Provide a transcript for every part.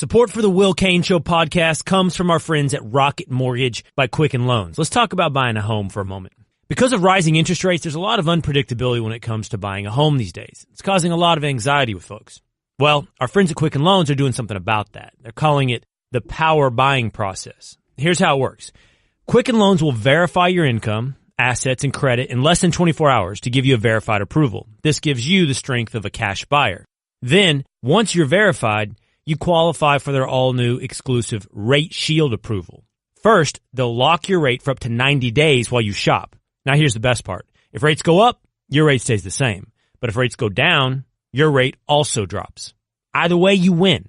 Support for the Will Cain Show podcast comes from our friends at Rocket Mortgage by Quicken Loans. Let's talk about buying a home for a moment. Because of rising interest rates, there's a lot of unpredictability when it comes to buying a home these days. It's causing a lot of anxiety with folks. Well, our friends at Quicken Loans are doing something about that. They're calling it the power buying process. Here's how it works. Quicken Loans will verify your income, assets, and credit in less than 24 hours to give you a verified approval. This gives you the strength of a cash buyer. Then, once you're verified, you qualify for their all-new exclusive Rate Shield approval. First, they'll lock your rate for up to 90 days while you shop. Now, here's the best part. If rates go up, your rate stays the same. But if rates go down, your rate also drops. Either way, you win.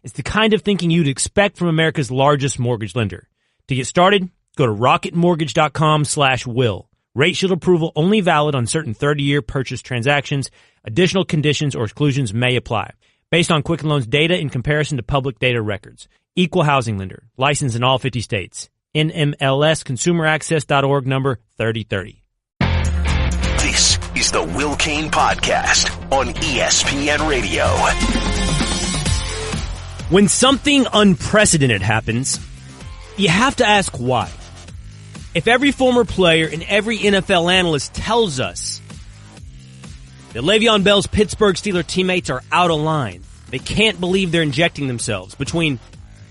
It's the kind of thinking you'd expect from America's largest mortgage lender. To get started, go to rocketmortgage.com/will. Rate Shield approval only valid on certain 30-year purchase transactions. Additional conditions or exclusions may apply. Based on Quicken Loans data in comparison to public data records. Equal housing lender. Licensed in all 50 states. NMLSconsumeraccess.org number 3030. This is the Will Cain Podcast on ESPN Radio. When something unprecedented happens, you have to ask why. If every former player and every NFL analyst tells us that Le'Veon Bell's Pittsburgh Steelers teammates are out of line, they can't believe they're injecting themselves between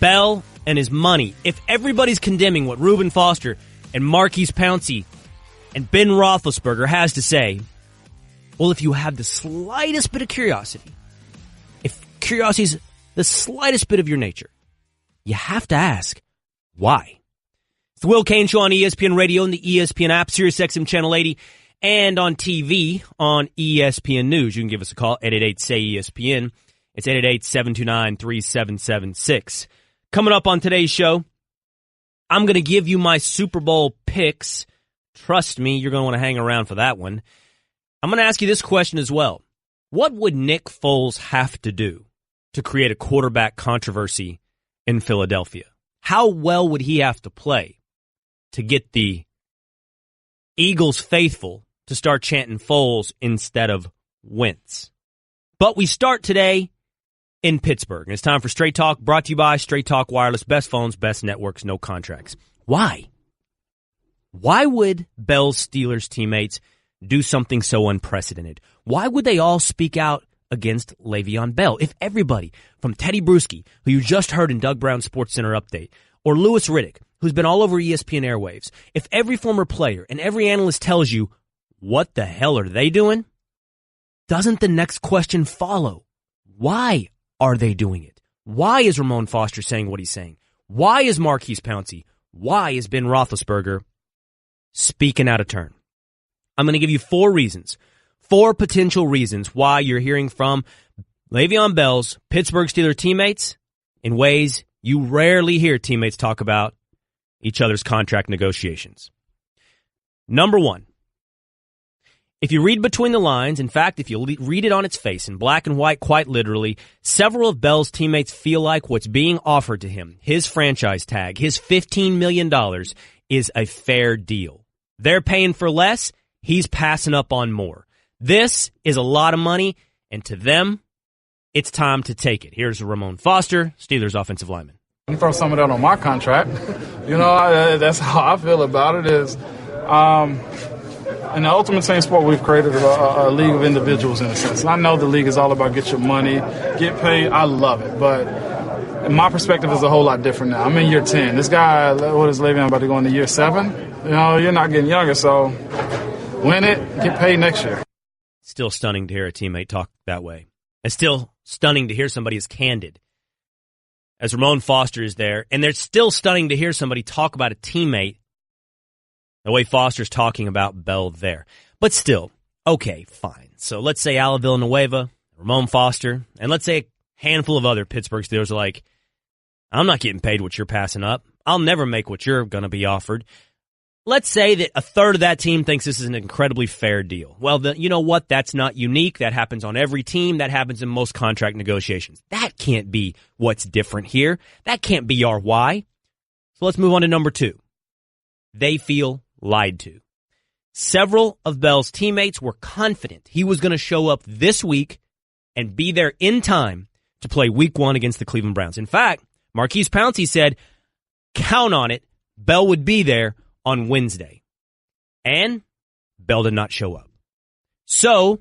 Bell and his money. If everybody's condemning what Reuben Foster and Marquise Pouncey and Ben Roethlisberger has to say, well, if you have the slightest bit of curiosity, if curiosity is the slightest bit of your nature, you have to ask, why? It's the Will Cain Show on ESPN Radio and the ESPN app, SiriusXM Channel 80, and on TV on ESPN News. You can give us a call, 888-SAY-ESPN. It's 888-729-3776. Coming up on today's show, I'm going to give you my Super Bowl picks. Trust me, you're going to want to hang around for that one. I'm going to ask you this question as well. What would Nick Foles have to do to create a quarterback controversy in Philadelphia? How well would he have to play to get the Eagles faithful to start chanting Foles instead of Wentz? But we start today in Pittsburgh. And it's time for Straight Talk, brought to you by Straight Talk Wireless. Best phones, best networks, no contracts. Why? Why would Bell's Steelers teammates do something so unprecedented? Why would they all speak out against Le'Veon Bell? If everybody, from Teddy Bruschi, who you just heard in Doug Brown's SportsCenter update, or Louis Riddick, who's been all over ESPN airwaves, if every former player and every analyst tells you, what the hell are they doing? Doesn't the next question follow? Why are they doing it? Why is Ramon Foster saying what he's saying? Why is Marquise Pouncey? Why is Ben Roethlisberger speaking out of turn? I'm going to give you 4 reasons, 4 potential reasons why you're hearing from Le'Veon Bell's Pittsburgh Steelers teammates in ways you rarely hear teammates talk about each other's contract negotiations. Number 1. If you read between the lines, in fact, if you read it on its face in black and white, quite literally, several of Bell's teammates feel like what's being offered to him, his franchise tag, his $15 million, is a fair deal. They're paying for less, he's passing up on more. This is a lot of money, and to them, it's time to take it. Here's Ramon Foster, Steelers offensive lineman. You throw some of that on my contract. That's how I feel about it is, in the ultimate team sport, we've created a league of individuals in a sense. And I know the league is all about get your money, get paid. I love it. But my perspective is a whole lot different now. I'm in year 10. This guy, what is Le'Veon about to go into year 7? You're not getting younger, so win it, get paid next year. Still stunning to hear a teammate talk that way. It's still stunning to hear somebody as candid as Ramon Foster is there. And it's still stunning to hear somebody talk about a teammate the way Foster's talking about Bell there. But still, okay, fine. So let's say Ala Villanueva, Ramon Foster, and let's say a handful of other Pittsburgh Steelers are like, I'm not getting paid what you're passing up. I'll never make what you're going to be offered. Let's say that a third of that team thinks this is an incredibly fair deal. Well, you know what? That's not unique. That happens on every team. That happens in most contract negotiations. That can't be what's different here. That can't be our why. So let's move on to number 2. They feel lied to. Several of Bell's teammates were confident he was going to show up this week and be there in time to play week 1 against the Cleveland Browns. In fact, Maurkice Pouncey said, count on it, Bell would be there on Wednesday. And Bell did not show up. So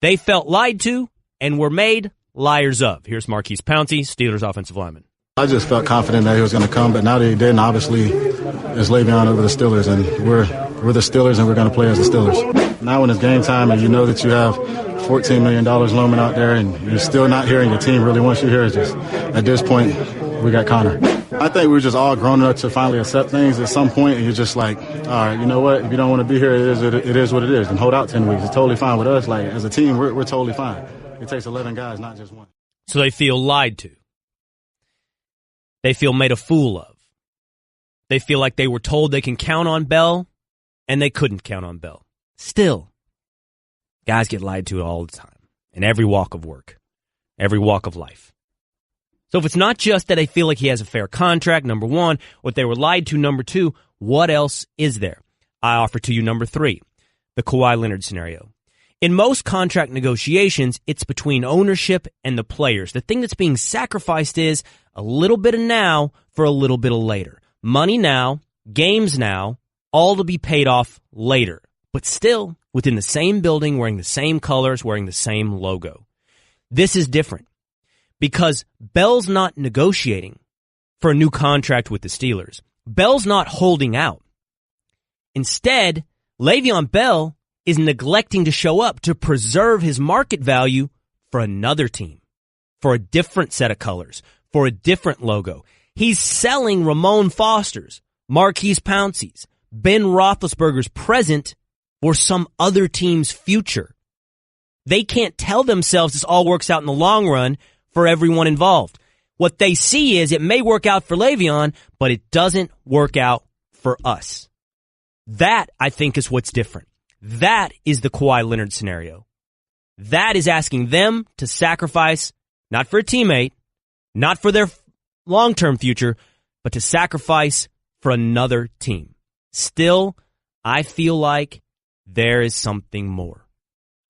they felt lied to and were made liars of. Here's Maurkice Pouncey, Steelers offensive lineman. I just felt confident that he was going to come, but now that he didn't, obviously, it's Le'Veon over the Steelers, and we're the Steelers, and we're going to play as the Steelers. Now when it's game time and you know that you have $14 million looming out there and you're still not hearing your team really wants you here, it's just at this point, we got Connor. I think we're just all grown up to finally accept things at some point, and you're just like, all right, you know what? If you don't want to be here, it is what it is, and hold out 10 weeks. It's totally fine with us. Like, as a team, we're totally fine. It takes 11 guys, not just one. So they feel lied to. They feel made a fool of. They feel like they were told they can count on Bell, and they couldn't count on Bell. Still, guys get lied to all the time, in every walk of work, every walk of life. So if it's not just that they feel like he has a fair contract, number one, what they were lied to, number two, what else is there? I offer to you number 3, the Kawhi Leonard scenario. In most contract negotiations, it's between ownership and the players. The thing that's being sacrificed is a little bit of now for a little bit of later. Money now, games now, all to be paid off later. But still, within the same building, wearing the same colors, wearing the same logo. This is different because Bell's not negotiating for a new contract with the Steelers. Bell's not holding out. Instead, Le'Veon Bell is neglecting to show up to preserve his market value for another team, for a different set of colors, for a different logo. He's selling Ramon Foster's, Maurkice Pouncey's, Ben Roethlisberger's present for some other team's future. They can't tell themselves this all works out in the long run for everyone involved. What they see is it may work out for Le'Veon, but it doesn't work out for us. That, I think, is what's different. That is the Kawhi Leonard scenario. That is asking them to sacrifice, not for a teammate, not for their long-term future, but to sacrifice for another team. Still, I feel like there is something more.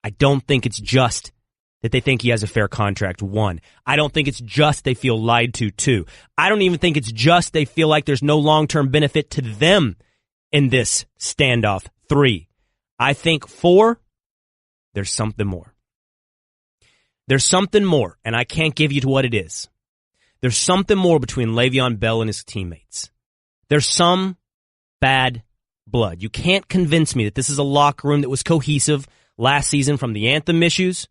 I don't think it's just that they think he has a fair contract, 1. I don't think it's just they feel lied to, 2. I don't even think it's just they feel like there's no long-term benefit to them in this standoff, 3. I think 4, there's something more. There's something more, and I can't give you what it is. There's something more between Le'Veon Bell and his teammates. There's some bad blood. You can't convince me that this is a locker room that was cohesive last season, from the anthem issues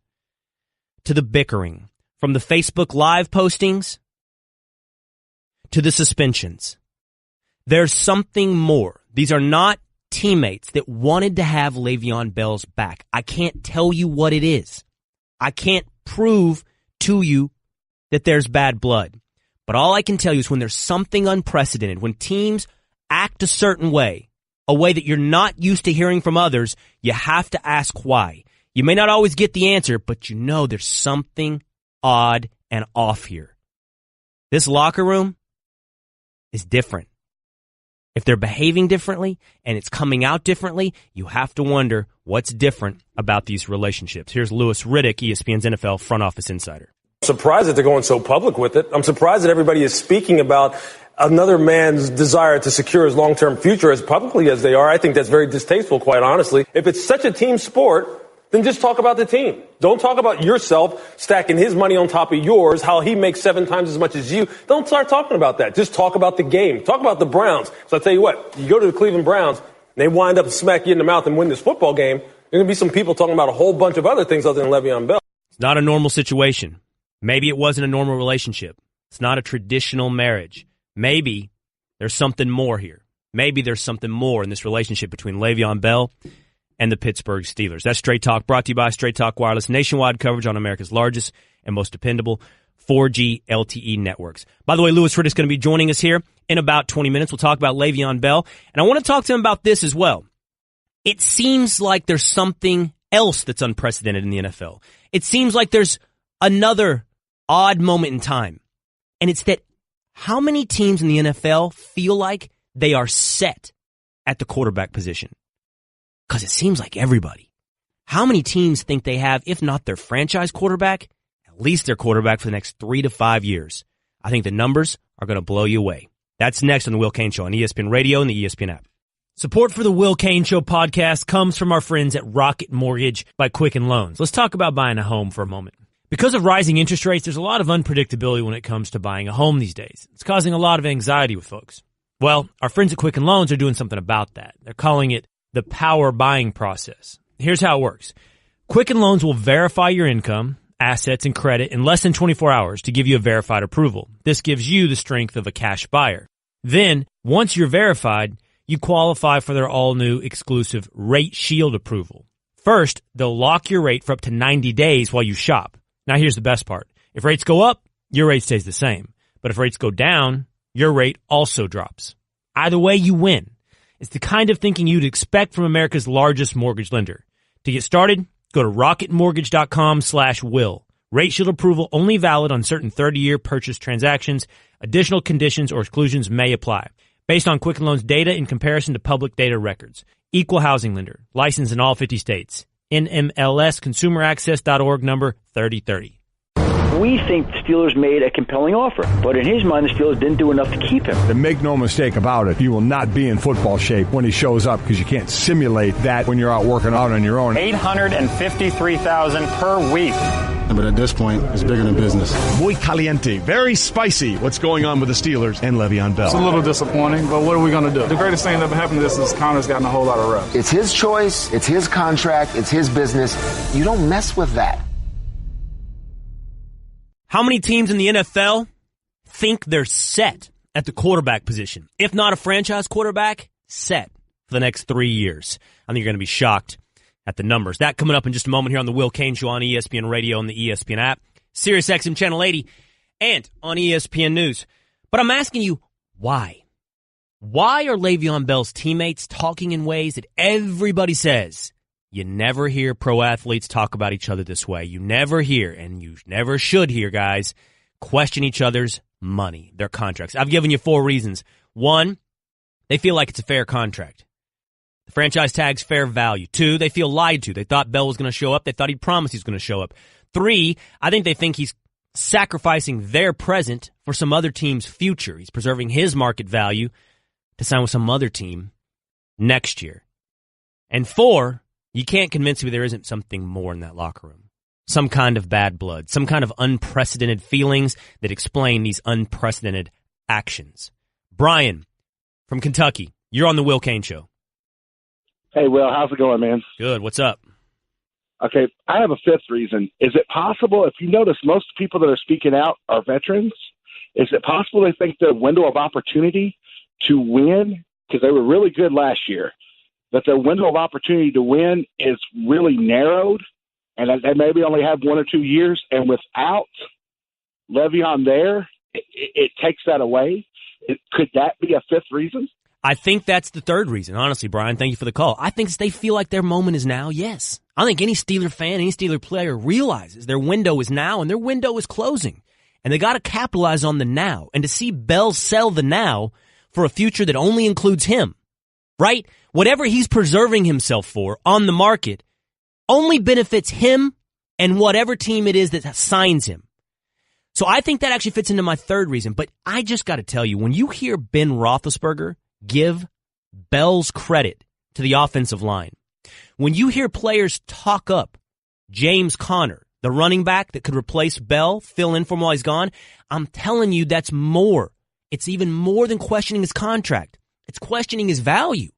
to the bickering, from the Facebook Live postings to the suspensions. There's something more. These are not teammates that wanted to have Le'Veon Bell's back. I can't tell you what it is. I can't prove to you that there's bad blood. But all I can tell you is when there's something unprecedented, when teams act a certain way, a way that you're not used to hearing from others, you have to ask why. You may not always get the answer, but you know there's something odd and off here. This locker room is different. If they're behaving differently and it's coming out differently, you have to wonder what's different about these relationships. Here's Louis Riddick, ESPN's NFL front office insider. I'm surprised that they're going so public with it. I'm surprised that everybody is speaking about another man's desire to secure his long-term future as publicly as they are. I think that's very distasteful, quite honestly. If it's such a team sport, then just talk about the team. Don't talk about yourself stacking his money on top of yours, how he makes 7 times as much as you. Don't start talking about that. Just talk about the game. Talk about the Browns. So I tell you what, you go to the Cleveland Browns, and they wind up and smack you in the mouth and win this football game, there's going to be some people talking about a whole bunch of other things other than Le'Veon Bell. It's not a normal situation. Maybe it wasn't a normal relationship. It's not a traditional marriage. Maybe there's something more here. Maybe there's something more in this relationship between Le'Veon Bell and the Pittsburgh Steelers. That's Straight Talk, brought to you by Straight Talk Wireless, nationwide coverage on America's largest and most dependable 4G LTE networks. By the way, Louis Riddick's going to be joining us here in about 20 minutes. We'll talk about Le'Veon Bell, and I want to talk to him about this as well. It seems like there's something else that's unprecedented in the NFL. It seems like there's another odd moment in time, and it's that how many teams in the NFL feel like they are set at the quarterback position? Because it seems like everybody. How many teams think they have, if not their franchise quarterback, at at least their quarterback for the next 3 to 5 years. I think the numbers are going to blow you away. That's next on The Will Cain Show on ESPN Radio and the ESPN app. Support for The Will Cain Show podcast comes from our friends at Rocket Mortgage by Quicken Loans. Let's talk about buying a home for a moment. Because of rising interest rates, there's a lot of unpredictability when it comes to buying a home these days. It's causing a lot of anxiety with folks. Well, our friends at Quicken Loans are doing something about that. They're calling it the power buying process. Here's how it works. Quicken Loans will verify your income, assets, and credit in less than 24 hours to give you a verified approval. This gives you the strength of a cash buyer. Then, once you're verified, you qualify for their all-new exclusive Rate Shield approval. First, they'll lock your rate for up to 90 days while you shop. Now, here's the best part. If rates go up, your rate stays the same. But if rates go down, your rate also drops. Either way, you win. It's the kind of thinking you'd expect from America's largest mortgage lender. To get started, go to rocketmortgage.com/will. Rate Shield approval only valid on certain 30-year purchase transactions. Additional conditions or exclusions may apply. Based on Quicken Loans data in comparison to public data records. Equal housing lender. Licensed in all 50 states. NMLSconsumeraccess.org number 3030. We think the Steelers made a compelling offer, but in his mind, the Steelers didn't do enough to keep him. And make no mistake about it, he will not be in football shape when he shows up because you can't simulate that when you're out working out on your own. $853,000 per week. But at this point, it's bigger than business. Muy caliente, very spicy, what's going on with the Steelers and Le'Veon Bell. It's a little disappointing, but what are we going to do? The greatest thing that ever happened to this is Connor's gotten a whole lot of reps. It's his choice, it's his contract, it's his business. You don't mess with that. How many teams in the NFL think they're set at the quarterback position? If not a franchise quarterback, set for the next 3 years. I think you're going to be shocked at the numbers. That coming up in just a moment here on The Will Cain Show on ESPN Radio and the ESPN app, SiriusXM Channel 80, and on ESPN News. But I'm asking you, why? Why are Le'Veon Bell's teammates talking in ways that everybody says you never hear pro athletes talk about each other this way? You never hear, and you never should hear, guys, question each other's money, their contracts. I've given you 4 reasons. 1, they feel like it's a fair contract. The franchise tag's fair value. 2, they feel lied to. They thought Bell was going to show up. They thought he'd promised he was going to show up. 3, I think they think he's sacrificing their present for some other team's future. He's preserving his market value to sign with some other team next year. And 4, you can't convince me there isn't something more in that locker room. Some kind of bad blood, some kind of unprecedented feelings that explain these unprecedented actions. Brian from Kentucky, you're on The Will Cain Show. Hey, Will, how's it going, man? Good. What's up? Okay, I have a 5th reason. Is it possible, if you notice, most people that are speaking out are veterans, is it possible they think the window of opportunity to win, because they were really good last year, that their window of opportunity to win is really narrowed, and that they maybe only have 1 or 2 years, and without Le'Veon there, it takes that away? Could that be a 5th reason? I think that's the 3rd reason, honestly, Brian. Thank you for the call. I think they feel like their moment is now, yes. I think any Steeler fan, any Steeler player realizes their window is now and their window is closing. And they got to capitalize on the now. And to see Bell sell the now for a future that only includes him, right? Whatever he's preserving himself for on the market only benefits him and whatever team it is that signs him. So I think that actually fits into my 3rd reason. But I just got to tell you, when you hear Ben Roethlisberger give Bell's credit to the offensive line, when you hear players talk up James Conner, the running back that could replace Bell, fill in for him while he's gone, I'm telling you that's more. It's even more than questioning his contract. It's questioning his value.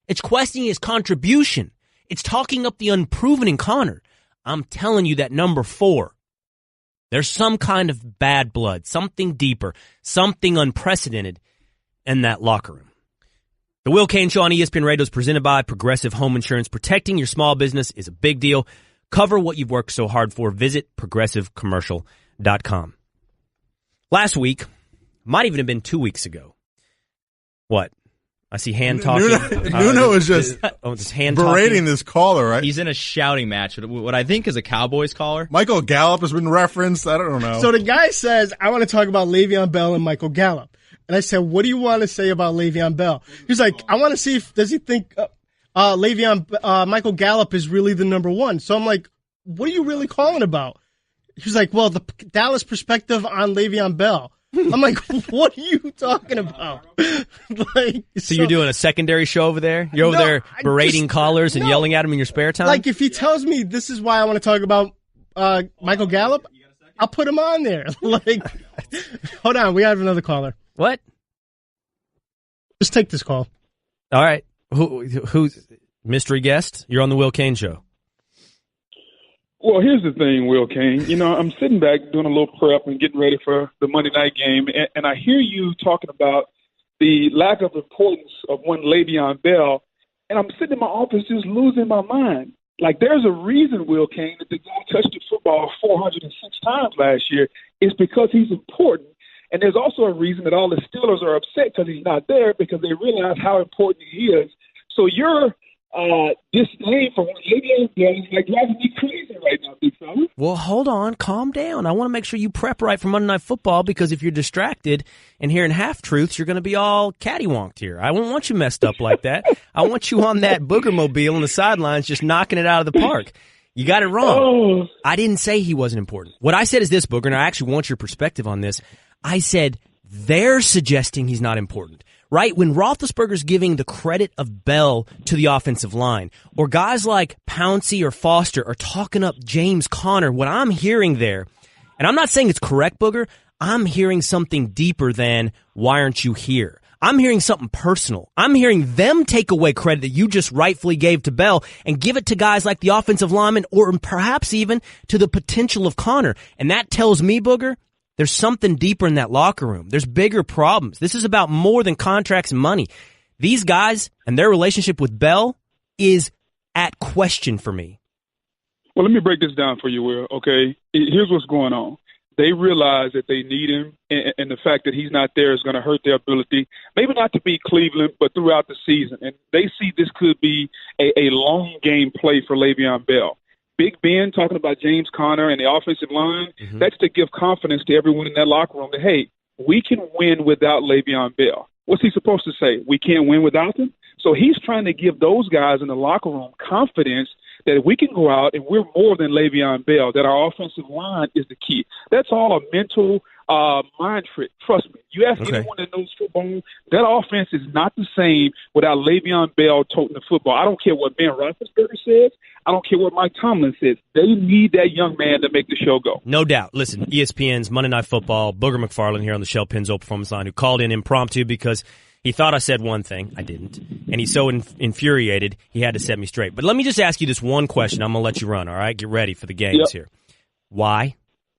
It's questioning his contribution. It's talking up the unproven in Conner. I'm telling you that number 4, there's some kind of bad blood, something deeper, something unprecedented in that locker room. The Will Cain Show on ESPN Radio is presented by Progressive Home Insurance. Protecting your small business is a big deal. Cover what you've worked so hard for. Visit progressivecommercial.com. Last week, might even have been 2 weeks ago. What? I see hand talking. Nuno is just hand berating talking. this caller, right? He's in a shouting match with what I think is a Cowboys caller. Michael Gallup has been referenced. I don't know. So the guy says, I want to talk about Le'Veon Bell and Michael Gallup. And I said, what do you want to say about Le'Veon Bell? He's like, I want to see does he think Michael Gallup is really the number 1? So I'm like, what are you really calling about? He was like, well, the Dallas perspective on Le'Veon Bell. I'm like, what are you talking about? So you're doing a secondary show over there? You're over there berating callers and yelling at them in your spare time? Like, if he tells me this is why I want to talk about Michael Gallup, I'll put him on there. Like, hold on, we have another caller. What? Just take this call. All right. Who's mystery guest? You're on the Will Cain Show. Well, here's the thing, Will Cain. You know, I'm sitting back doing a little prep and getting ready for the Monday night game, and I hear you talking about the lack of importance of one Le'Veon Bell, and I'm sitting in my office just losing my mind. Like, there's a reason, Will Cain, that the guy touched the football 406 times last year. It's because he's important. And there's also a reason that all the Steelers are upset because he's not there, because they realize how important he is. So your disdain for Le'Veon Bell is like driving me crazy right now, big fella. Well, hold on. Calm down. I want to make sure you prep right for Monday Night Football, because if you're distracted and hearing half-truths, you're going to be all cattywonked here. I won't want you messed up like that. I want you on that booger mobile on the sidelines just knocking it out of the park. You got it wrong. I didn't say he wasn't important. What I said is this, Booger, and I actually want your perspective on this. I said they're suggesting he's not important. Right? When Roethlisberger's giving the credit of Bell to the offensive line, or guys like Pouncey or Foster are talking up James Conner, what I'm hearing there, and I'm not saying it's correct, Booger, I'm hearing something deeper than, why aren't you here? I'm hearing something personal. I'm hearing them take away credit that you just rightfully gave to Bell and give it to guys like the offensive lineman, or perhaps even to the potential of Conner. And that tells me, Booger, there's something deeper in that locker room. There's bigger problems. This is about more than contracts and money. These guys and their relationship with Bell is at question for me. Well, let me break this down for you, Will, okay? Here's what's going on. They realize that they need him, and the fact that he's not there is going to hurt their ability, maybe not to beat Cleveland, but throughout the season. And they see this could be a long game play for Le'Veon Bell. Big Ben talking about James Conner and the offensive line, that's to give confidence to everyone in that locker room that, hey, we can win without Le'Veon Bell. What's he supposed to say? We can't win without him? So he's trying to give those guys in the locker room confidence that we can go out and we're more than Le'Veon Bell, that our offensive line is the key. That's all a mental mind trick. Trust me. You ask anyone that knows football, that offense is not the same without Le'Veon Bell toting the football. I don't care what Ben Roethlisberger says. I don't care what Mike Tomlin says. They need that young man to make the show go. No doubt. Listen, ESPN's Monday Night Football, Booger McFarland here on the Shell Pennzoil Performance Line, who called in impromptu because he thought I said one thing. I didn't. And he's so infuriated, he had to set me straight. But let me just ask you this one question. I'm going to let you run, all right? Get ready for the games here. Why?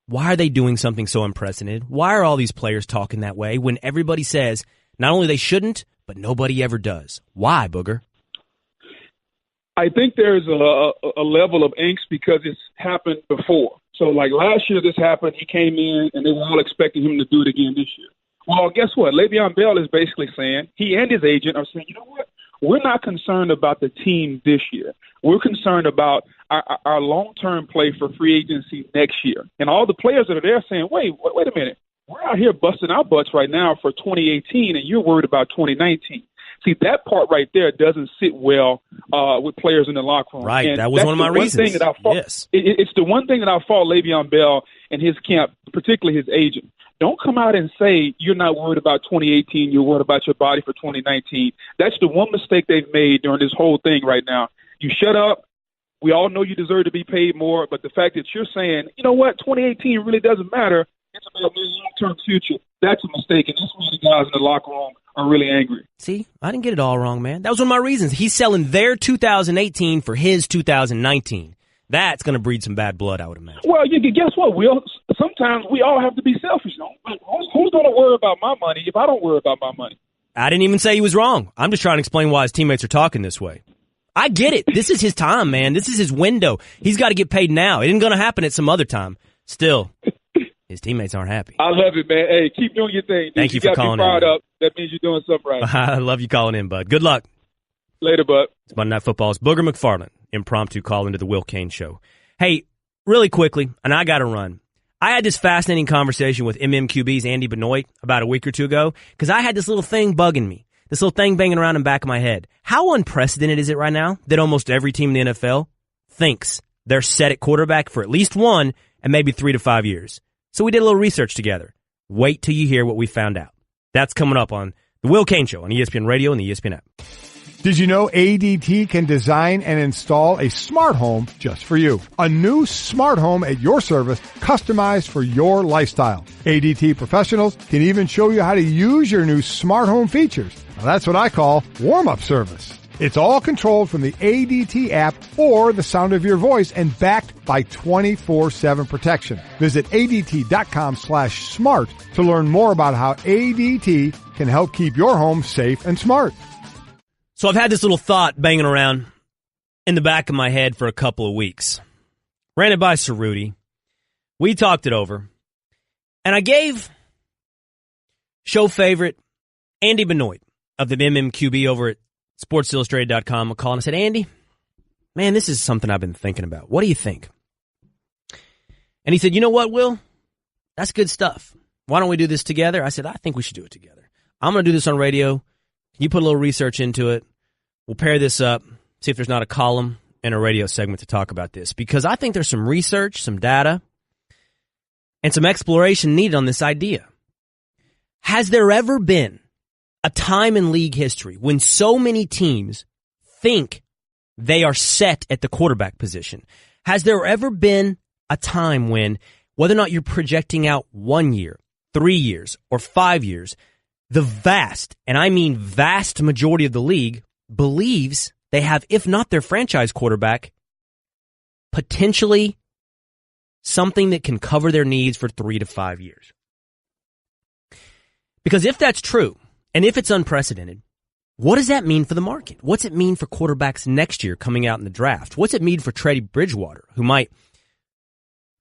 Why are they doing something so unprecedented? Why are all these players talking that way when everybody says not only they shouldn't, but nobody ever does? Why, Booger? I think there's a level of angst because it's happened before. So, like last year this happened, he came in, and they were all expecting him to do it again this year. Well, guess what? Le'Veon Bell is basically saying, he and his agent are saying, you know what? We're not concerned about the team this year. We're concerned about our long-term play for free agency next year. And all the players that are there saying, wait a minute. We're out here busting our butts right now for 2018, and you're worried about 2019. See, that part right there doesn't sit well with players in the locker room. Right, and that was one of my reasons. Yes. It's the one thing that I fault Le'Veon Bell and his camp, particularly his agent. Don't come out and say you're not worried about 2018, you're worried about your body for 2019. That's the one mistake they've made during this whole thing right now. You shut up. We all know you deserve to be paid more, but the fact that you're saying, you know what, 2018 really doesn't matter, it's about my long-term future, that's a mistake, and that's why the guys in the locker room are really angry. See, I didn't get it all wrong, man. That was one of my reasons. He's selling their 2018 for his 2019. That's going to breed some bad blood, I would imagine. Well, guess what, Will? Sometimes we all have to be selfish. Who's going to worry about my money if I don't worry about my money? I didn't even say he was wrong. I'm just trying to explain why his teammates are talking this way. I get it. This is his time, man. This is his window. He's got to get paid now. It isn't going to happen at some other time. Still, his teammates aren't happy. I love it, man. Hey, keep doing your thing. Thank you for calling in. Fired up. That means you're doing something right. I love you calling in, bud. Good luck. Later, bud. It's Monday Night Football's Booger McFarland. Impromptu call into the Will Cain Show. Hey, really quickly, and I got to run. I had this fascinating conversation with MMQB's Andy Benoit about a week or two ago because I had this little thing bugging me, this little thing banging around in the back of my head. How unprecedented is it right now that almost every team in the NFL thinks they're set at quarterback for at least one and maybe 3 to 5 years. So we did a little research together. Wait till you hear what we found out. That's coming up on The Will Cain Show on ESPN Radio and the ESPN app. Did you know ADT can design and install a smart home just for you? A new smart home at your service, customized for your lifestyle. ADT professionals can even show you how to use your new smart home features. Now, that's what I call warm-up service. It's all controlled from the ADT app or the sound of your voice and backed by 24/7 protection. Visit ADT.com/smart to learn more about how ADT can help keep your home safe and smart. So I've had this little thought banging around in the back of my head for a couple of weeks. Ran it by Cerruti. We talked it over. And I gave show favorite Andy Benoit of the MMQB over at SportsIllustrated.com a call, and I said, Andy, man, this is something I've been thinking about. What do you think? And he said, you know what, Will? That's good stuff. Why don't we do this together? I said, I think we should do it together. I'm going to do this on radio. You put a little research into it. We'll pair this up, see if there's not a column and a radio segment to talk about this. Because I think there's some research, some data, and some exploration needed on this idea. Has there ever been a time in league history when so many teams think they are set at the quarterback position? Has there ever been a time when, whether or not you're projecting out 1 year, 3 years, or 5 years, the vast, and I mean vast majority of the league believes they have, if not their franchise quarterback, potentially something that can cover their needs for 3 to 5 years? Because if that's true, and if it's unprecedented, what does that mean for the market? What's it mean for quarterbacks next year coming out in the draft? What's it mean for Teddy Bridgewater, who might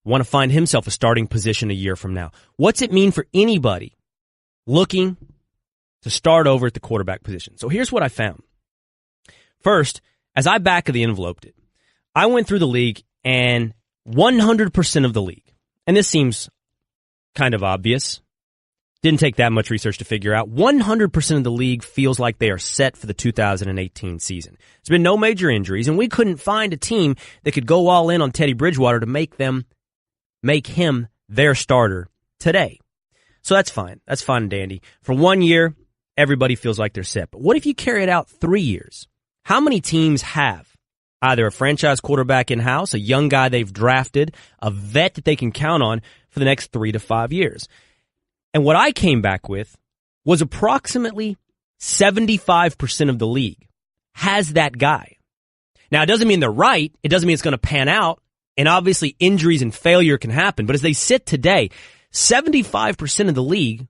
want to find himself a starting position a year from now? What's it mean for anybody looking to start over at the quarterback position? So here's what I found. First, as I back of the enveloped it, I went through the league, and 100% of the league, and this seems kind of obvious, didn't take that much research to figure out, 100% of the league feels like they are set for the 2018 season. There's been no major injuries, and we couldn't find a team that could go all in on Teddy Bridgewater to make him their starter today. So that's fine. That's fine and dandy. For 1 year, everybody feels like they're set. But what if you carry it out 3 years? How many teams have either a franchise quarterback in-house, a young guy they've drafted, a vet that they can count on for the next 3 to 5 years? And what I came back with was approximately 75% of the league has that guy. Now, it doesn't mean they're right. It doesn't mean it's going to pan out. And obviously, injuries and failure can happen. But as they sit today, 75% of the league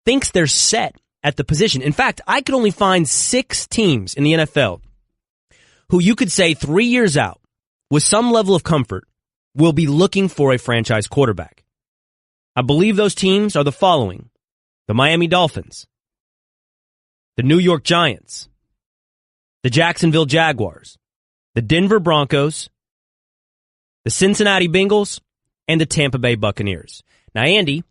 thinks they're set at the position. In fact, I could only find 6 teams in the NFL who you could say 3 years out, with some level of comfort, will be looking for a franchise quarterback. I believe those teams are the following: the Miami Dolphins, the New York Giants, the Jacksonville Jaguars, the Denver Broncos, the Cincinnati Bengals, and the Tampa Bay Buccaneers. Now, Andy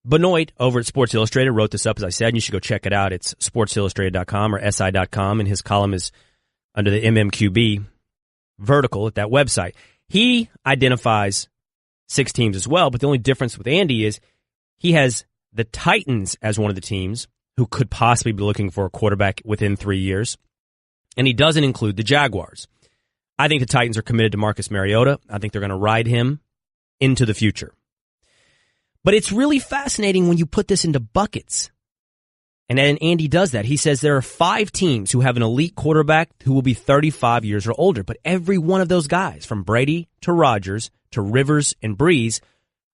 Benoit over at Sports Illustrated wrote this up, as I said, and you should go check it out. It's sportsillustrated.com or si.com, and his column is under the MMQB vertical at that website. He identifies 6 teams as well, but the only difference with Andy is he has the Titans as one of the teams who could possibly be looking for a quarterback within 3 years, and he doesn't include the Jaguars. I think the Titans are committed to Marcus Mariota. I think they're going to ride him into the future. But it's really fascinating when you put this into buckets. And then Andy does that. He says there are 5 teams who have an elite quarterback who will be 35 years or older. But every one of those guys, from Brady to Rodgers to Rivers and Breeze,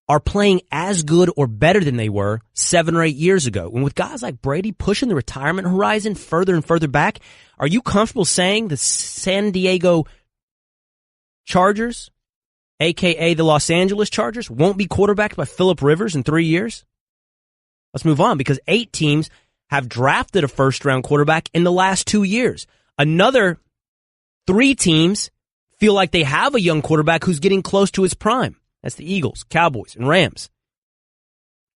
are playing as good or better than they were 7 or 8 years ago. And with guys like Brady pushing the retirement horizon further and further back, are you comfortable saying the San Diego Chargers, a.k.a. the Los Angeles Chargers, won't be quarterbacked by Phillip Rivers in 3 years? Let's move on, because 8 teams have drafted a first-round quarterback in the last 2 years. Another 3 teams feel like they have a young quarterback who's getting close to his prime. That's the Eagles, Cowboys, and Rams.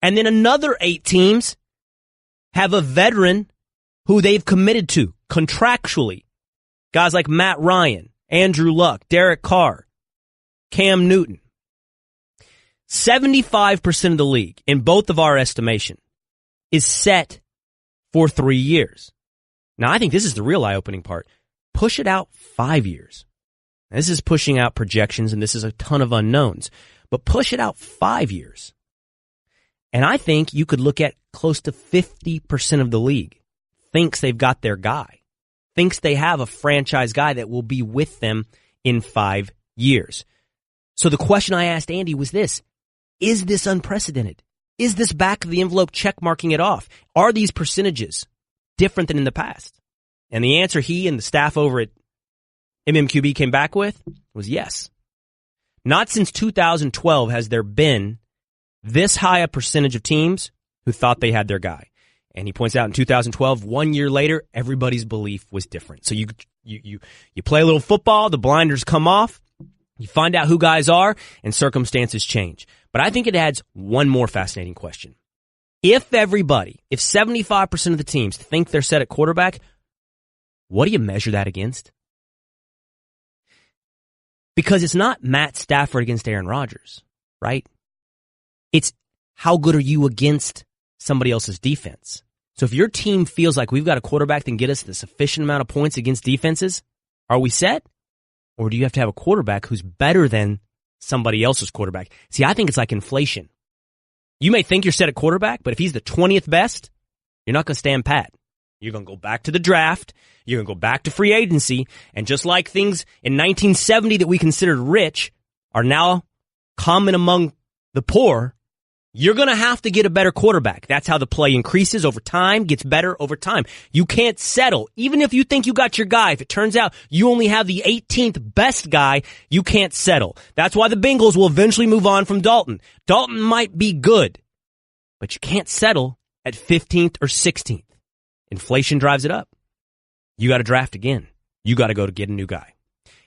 And then another 8 teams have a veteran who they've committed to contractually. Guys like Matt Ryan, Andrew Luck, Derek Carr, Cam Newton. 75% of the league, in both of our estimation, is set for 3 years. Now, I think this is the real eye-opening part. Push it out 5 years. This is pushing out projections, and this is a ton of unknowns. But push it out 5 years. And I think you could look at close to 50% of the league thinks they've got their guy, thinks they have a franchise guy that will be with them in 5 years. So the question I asked Andy was this: is this unprecedented? Is this back of the envelope check marking it off? Are these percentages different than in the past? And the answer he and the staff over at MMQB came back with was yes. Not since 2012 has there been this high a percentage of teams who thought they had their guy. And he points out in 2012, 1 year later, everybody's belief was different. So you play a little football, the blinders come off, you find out who guys are, and circumstances change. But I think it adds one more fascinating question. If 75% of the teams think they're set at quarterback, what do you measure that against? Because it's not Matt Stafford against Aaron Rodgers, right? It's how good are you against somebody else's defense? So if your team feels like we've got a quarterback that can get us the sufficient amount of points against defenses, are we set? Or do you have to have a quarterback who's better than somebody else's quarterback? See, I think it's like inflation. You may think you're set at quarterback, but if he's the 20th best, you're not going to stand pat. You're going to go back to the draft. You're going to go back to free agency. And just like things in 1970 that we considered rich are now common among the poor, you're going to have to get a better quarterback. That's how the play increases over time, gets better over time. You can't settle. Even if you think you got your guy, if it turns out you only have the 18th best guy, you can't settle. That's why the Bengals will eventually move on from Dalton. Dalton might be good, but you can't settle at 15th or 16th. Inflation drives it up. You got to draft again. You got to go to get a new guy.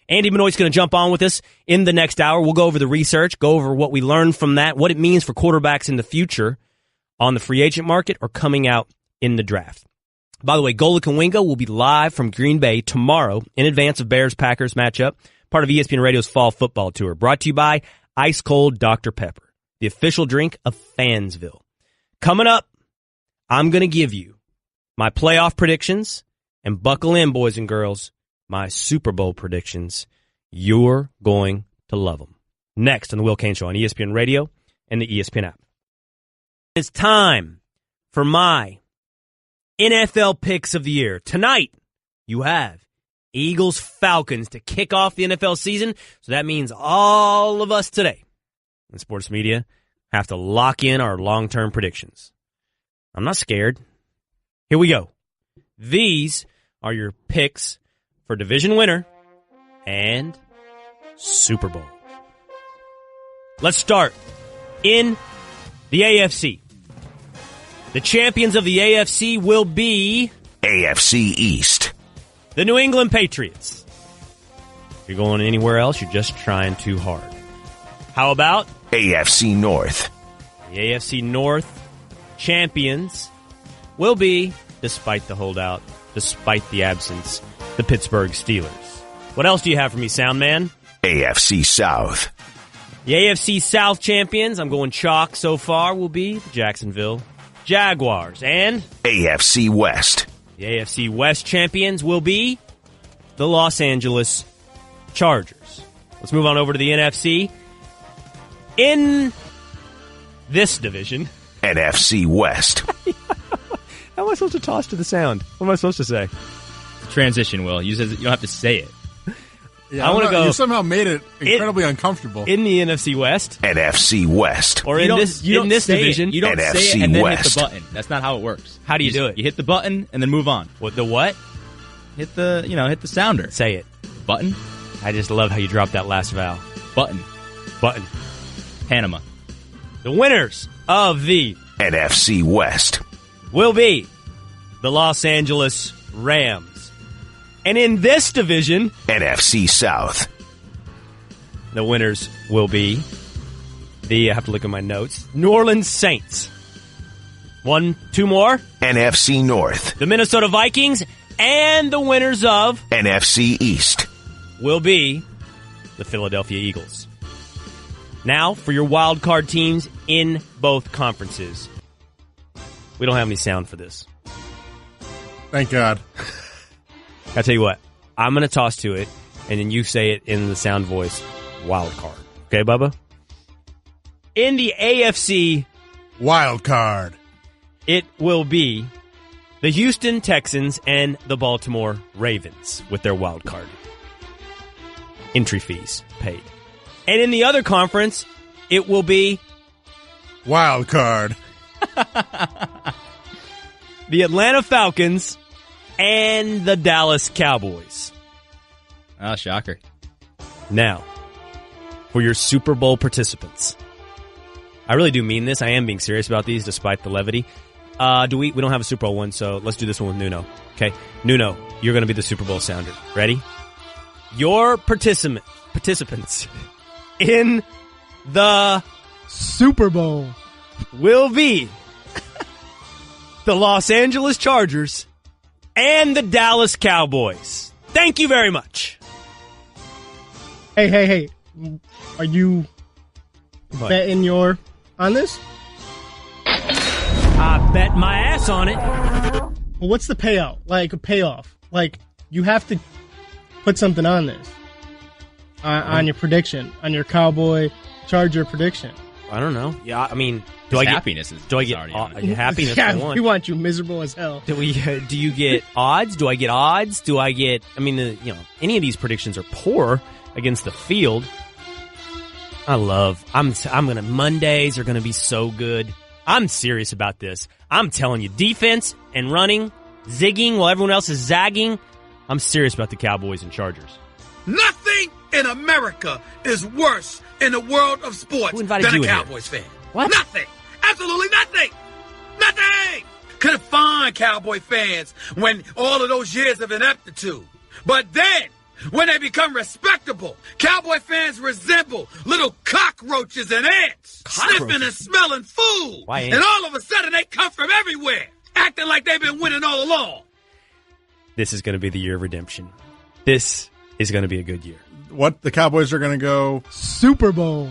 Andy Benoit's going to jump on with us in the next hour. We'll go over the research, go over what we learned from that, what it means for quarterbacks in the future on the free agent market or coming out in the draft. By the way, Golic and Wingo will be live from Green Bay tomorrow in advance of Bears-Packers matchup, part of ESPN Radio's Fall Football Tour, brought to you by Ice Cold Dr. Pepper, the official drink of Fansville. Coming up, I'm going to give you my playoff predictions, and buckle in, boys and girls, my Super Bowl predictions. You're going to love them. Next on The Will Cain Show on ESPN Radio and the ESPN app. It's time for my NFL picks of the year. Tonight, you have Eagles-Falcons to kick off the NFL season. So that means all of us today in sports media have to lock in our long-term predictions. I'm not scared. Here we go. These are your picks for division winner and Super Bowl. Let's start in the AFC. The champions of the AFC will be AFC East. The New England Patriots. If you're going anywhere else, you're just trying too hard. How about AFC North? The AFC North champions will be, despite the holdout, despite the absence, the Pittsburgh Steelers. What else do you have for me, Soundman? AFC South. The AFC South champions, I'm going chalk so far, will be the Jacksonville Jaguars. And AFC West. The AFC West champions will be the Los Angeles Chargers. Let's move on over to the NFC. In this division, NFC West. How am I supposed to toss to the sound? What am I supposed to say? Transition, Will. You don't have to say it. Yeah, I want to go. You somehow made it incredibly uncomfortable. In the NFC West. NFC West. Or in this division. You don't NFC say it and then West. hit the button. That's not how it works. How do you do it? You hit the button and then move on. What, the what? Hit the sounder. Say it. Button. I just love how you dropped that last vowel. Button. Button. Panama. The winners of the NFC West will be the Los Angeles Rams. And in this division, NFC South, the winners will be I have to look at my notes, New Orleans Saints. Two more. NFC North, The Minnesota Vikings. And the winners of NFC East will be the Philadelphia Eagles. Now, for your wild card teams in both conferences. We don't have any sound for this. Thank God. I'll tell you what. I'm going to toss to it, and then you say it in the sound voice. Wild card. Okay, Bubba? In the AFC wild card, it will be the Houston Texans and the Baltimore Ravens with their wild card entry fees paid. And in the other conference, it will be wild card. The Atlanta Falcons and the Dallas Cowboys. Oh, shocker. Now, for your Super Bowl participants. I really do mean this. I am being serious about these despite the levity. We don't have a Super Bowl one, so let's do this one with Nuno. Okay, Nuno, you're going to be the Super Bowl sounder. Ready? Your participants in the Super Bowl will be the Los Angeles Chargers and the Dallas Cowboys. Thank you very much. Hey. Are you betting on this? I bet my ass on it. Well, what's the payout? Like a payoff? Like you have to put something on this. On your prediction, on your Cowboy Charger prediction. I don't know. Yeah, I mean, happiness happiness? Yeah, we want you miserable as hell. Do you get odds? Do I get odds? I mean, any of these predictions are poor against the field. Mondays are gonna be so good. I'm serious about this. I'm telling you, defense and running, zigging while everyone else is zagging. I'm serious about the Cowboys and Chargers. Nothing in America is worse in the world of sports than a Cowboys fan. What? Nothing. Absolutely nothing. Nothing. Couldn't find Cowboy fans when all of those years of ineptitude. But then, when they become respectable, Cowboy fans resemble little cockroaches and ants, sniffing and smelling food. Why and all of a sudden, they come from everywhere, acting like they've been winning all along. This is going to be the year of redemption. This is going to be a good year. What? The Cowboys are going to go Super Bowl.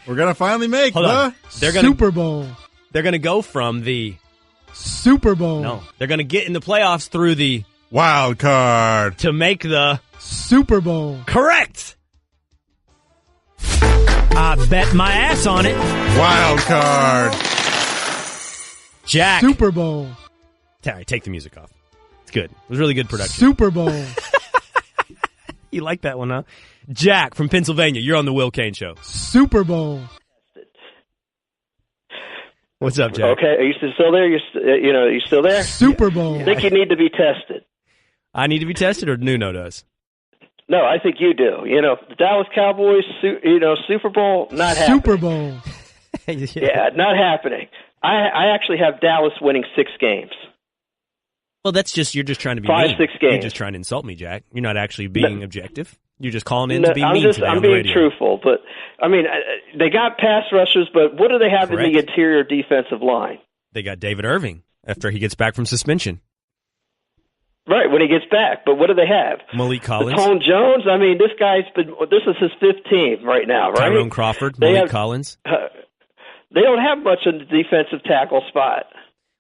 We're going to finally make the Super Bowl. They're going to go from the Super Bowl. No, they're going to get in the playoffs through the wild card to make the Super Bowl. Correct. I bet my ass on it. Wild card. Jack. Super Bowl. Take the music off. It's good. It was really good production. Super Bowl. You like that one, huh? Jack from Pennsylvania. You're on the Will Cain Show. Super Bowl. What's up, Jack? Okay, are you still there? You still there? Super Bowl. I think you need to be tested. I need to be tested, or Nuno does? No, I think you do. The Dallas Cowboys, Super Bowl, not happening. Super Bowl. Yeah, not happening. I actually have Dallas winning 6 games. Well, you're just trying to be 5, mean. 6 games. You're just trying to insult me, Jack. You're not actually being objective. You're just calling in to be mean today I'm on the being radio. truthful, but I mean, they got pass rushers, but what do they have Correct. in the interior defensive line? They got David Irving after he gets back from suspension. Right, when he gets back. But what do they have? Malik Collins. Tone Jones. I mean, this is his 5th team right now, right? Tyrone Crawford, Malik Collins. They don't have much in the defensive tackle spot.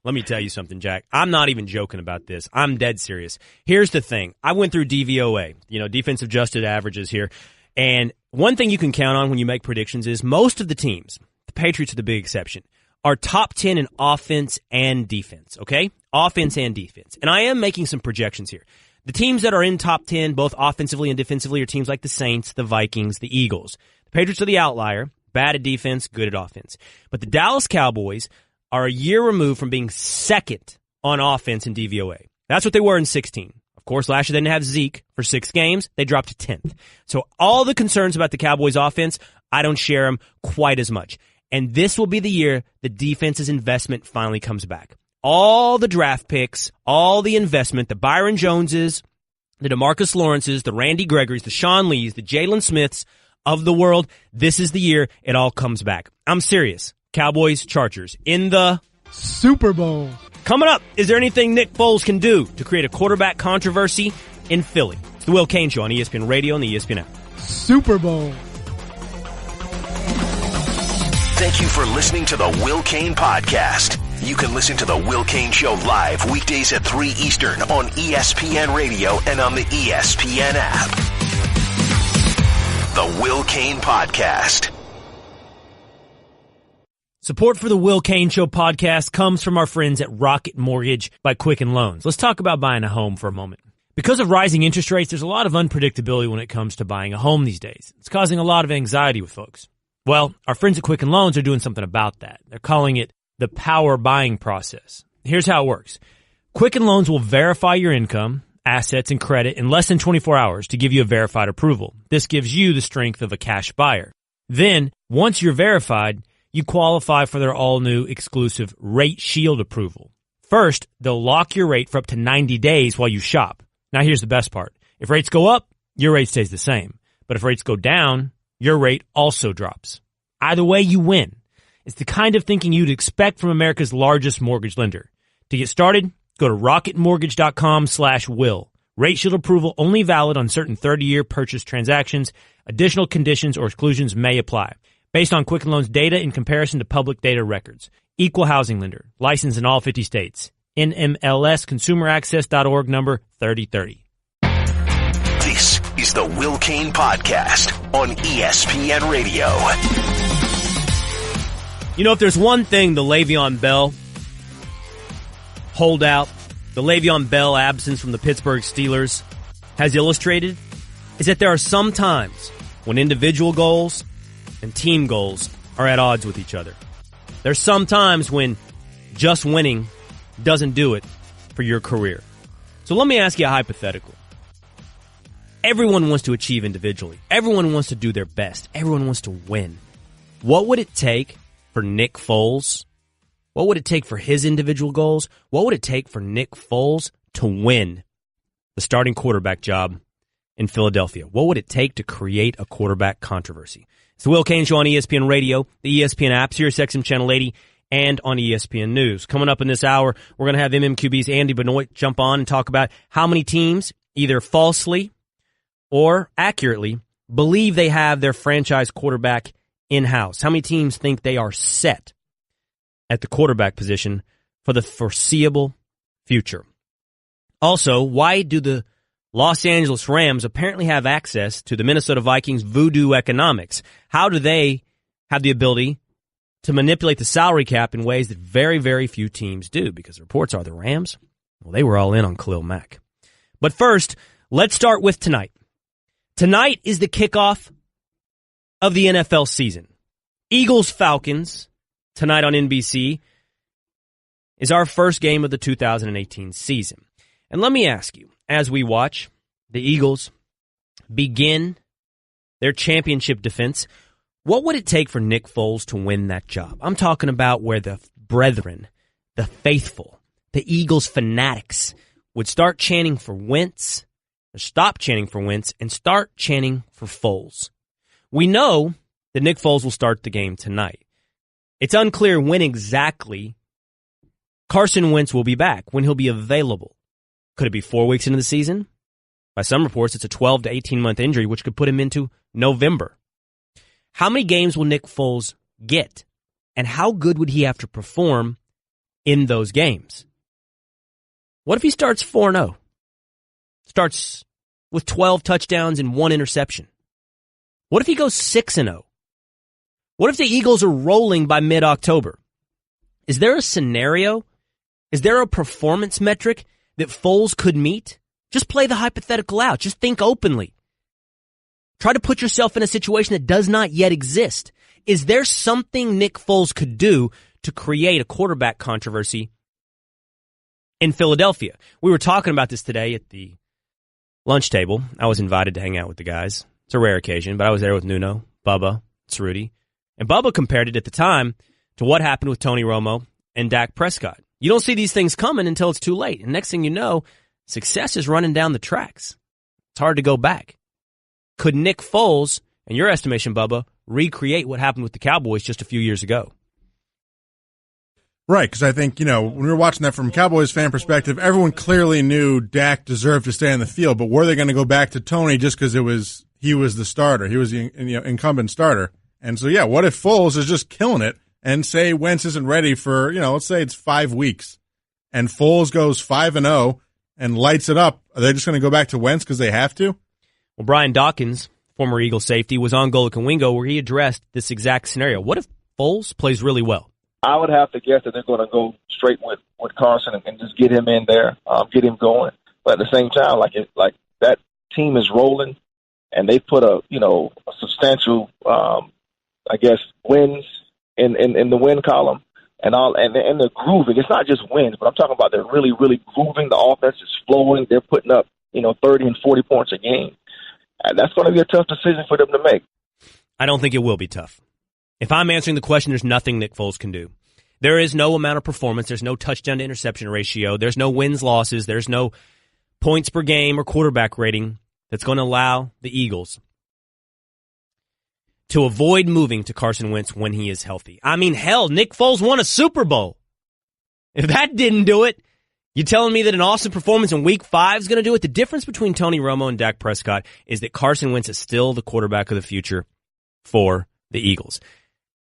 Let me tell you something, Jack. I'm not even joking about this. I'm dead serious. Here's the thing. I went through DVOA, defensive adjusted averages here. And one thing you can count on when you make predictions is most of the teams, the Patriots are the big exception, are top 10 in offense and defense, okay? Offense and defense. And I am making some projections here. The teams that are in top 10, both offensively and defensively, are teams like the Saints, the Vikings, the Eagles. The Patriots are the outlier, bad at defense, good at offense. But the Dallas Cowboys are a year removed from being second on offense in DVOA. That's what they were in 16. Of course, last year they didn't have Zeke for 6 games. They dropped to 10th. So all the concerns about the Cowboys offense, I don't share them quite as much. And this will be the year the defense's investment finally comes back. All the draft picks, all the investment, the Byron Joneses, the DeMarcus Lawrences, the Randy Gregorys, the Sean Lees, the Jalen Smiths of the world, this is the year it all comes back. I'm serious. Cowboys, Chargers in the Super Bowl. Coming up, is there anything Nick Foles can do to create a quarterback controversy in Philly? It's the Will Cain Show on ESPN Radio and the ESPN app. Super Bowl. Thank you for listening to the Will Cain Podcast. You can listen to the Will Cain Show live weekdays at 3 Eastern on ESPN Radio and on the ESPN app. The Will Cain Podcast. Support for the Will Cain Show podcast comes from our friends at Rocket Mortgage by Quicken Loans. Let's talk about buying a home for a moment. Because of rising interest rates, there's a lot of unpredictability when it comes to buying a home these days. It's causing a lot of anxiety with folks. Well, our friends at Quicken Loans are doing something about that. They're calling it the power buying process. Here's how it works. Quicken Loans will verify your income, assets, and credit in less than 24 hours to give you a verified approval. This gives you the strength of a cash buyer. Then, once you're verified, you qualify for their all-new exclusive Rate Shield approval. First, they'll lock your rate for up to 90 days while you shop. Now, here's the best part. If rates go up, your rate stays the same. But if rates go down, your rate also drops. Either way, you win. It's the kind of thinking you'd expect from America's largest mortgage lender. To get started, go to rocketmortgage.com/will. Rate Shield approval only valid on certain 30-year purchase transactions. Additional conditions or exclusions may apply. Based on Quicken Loans data in comparison to public data records. Equal housing lender. Licensed in all 50 states. NMLS-ConsumerAccess.org number 3030. This is the Will Cain Podcast on ESPN Radio. You know, if there's one thing the Le'Veon Bell holdout, the Le'Veon Bell absence from the Pittsburgh Steelers has illustrated, is that there are some times when individual goals and team goals are at odds with each other. There's some times when just winning doesn't do it for your career. So let me ask you a hypothetical. Everyone wants to achieve individually. Everyone wants to do their best. Everyone wants to win. What would it take for Nick Foles? What would it take for his individual goals? What would it take for Nick Foles to win the starting quarterback job in Philadelphia? What would it take to create a quarterback controversy? It's the Will Cain Show on ESPN Radio, the ESPN app, Sirius XM Channel 80, and on ESPN News. Coming up in this hour, we're going to have MMQB's Andy Benoit jump on and talk about how many teams either falsely or accurately believe they have their franchise quarterback in-house. How many teams think they are set at the quarterback position for the foreseeable future? Also, why do the Los Angeles Rams apparently have access to the Minnesota Vikings voodoo economics? How do they have the ability to manipulate the salary cap in ways that very, very few teams do? Because the reports are the Rams, well, they were all in on Khalil Mack. But first, let's start with tonight. Tonight is the kickoff of the NFL season. Eagles-Falcons, tonight on NBC, is our first game of the 2018 season. And let me ask you, as we watch the Eagles begin their championship defense, what would it take for Nick Foles to win that job? I'm talking about where the brethren, the faithful, the Eagles fanatics would start chanting for Wentz, or stop chanting for Wentz, and start chanting for Foles. We know that Nick Foles will start the game tonight. It's unclear when exactly Carson Wentz will be back, when he'll be available. Could it be 4 weeks into the season? By some reports, it's a 12 to 18-month injury, which could put him into November. How many games will Nick Foles get? And how good would he have to perform in those games? What if he starts 4-0? Starts with 12 touchdowns and 1 interception? What if he goes 6-0? What if the Eagles are rolling by mid-October? Is there a scenario? Is there a performance metric that Foles could meet? Just play the hypothetical out. Just think openly. Try to put yourself in a situation that does not yet exist. Is there something Nick Foles could do to create a quarterback controversy in Philadelphia? We were talking about this today at the lunch table. I was invited to hang out with the guys. It's a rare occasion, but I was there with Nuno, Bubba, Cerruti. And Bubba compared it at the time to what happened with Tony Romo and Dak Prescott. You don't see these things coming until it's too late. And next thing you know, success is running down the tracks. It's hard to go back. Could Nick Foles, in your estimation, Bubba, recreate what happened with the Cowboys just a few years ago? Right, because I think, when we were watching that from a Cowboys fan perspective, everyone clearly knew Dak deserved to stay on the field, but were they going to go back to Tony just because he was the starter? He was the incumbent starter. And so, yeah, what if Foles is just killing it and say Wentz isn't ready for, let's say it's 5 weeks and Foles goes 5-0 and lights it up. Are they just going to go back to Wentz because they have to? Well, Brian Dawkins, former Eagles safety, was on Goal at Wingo where he addressed this exact scenario. What if Foles plays really well? I would have to guess that they're going to go straight with Carson and just get him in there, get him going. But at the same time, like that team is rolling, and they put a substantial, wins in the win column and all, and they're grooving. It's not just wins, but I'm talking about they're really, really grooving. The offense is flowing. They're putting up 30 and 40 points a game. And that's going to be a tough decision for them to make. I don't think it will be tough. If I'm answering the question, there's nothing Nick Foles can do. There is no amount of performance. There's no touchdown to interception ratio. There's no wins, losses. There's no points per game or quarterback rating that's going to allow the Eagles to avoid moving to Carson Wentz when he is healthy. I mean, hell, Nick Foles won a Super Bowl. If that didn't do it, you telling me that an awesome performance in Week 5 is going to do it? The difference between Tony Romo and Dak Prescott is that Carson Wentz is still the quarterback of the future for the Eagles.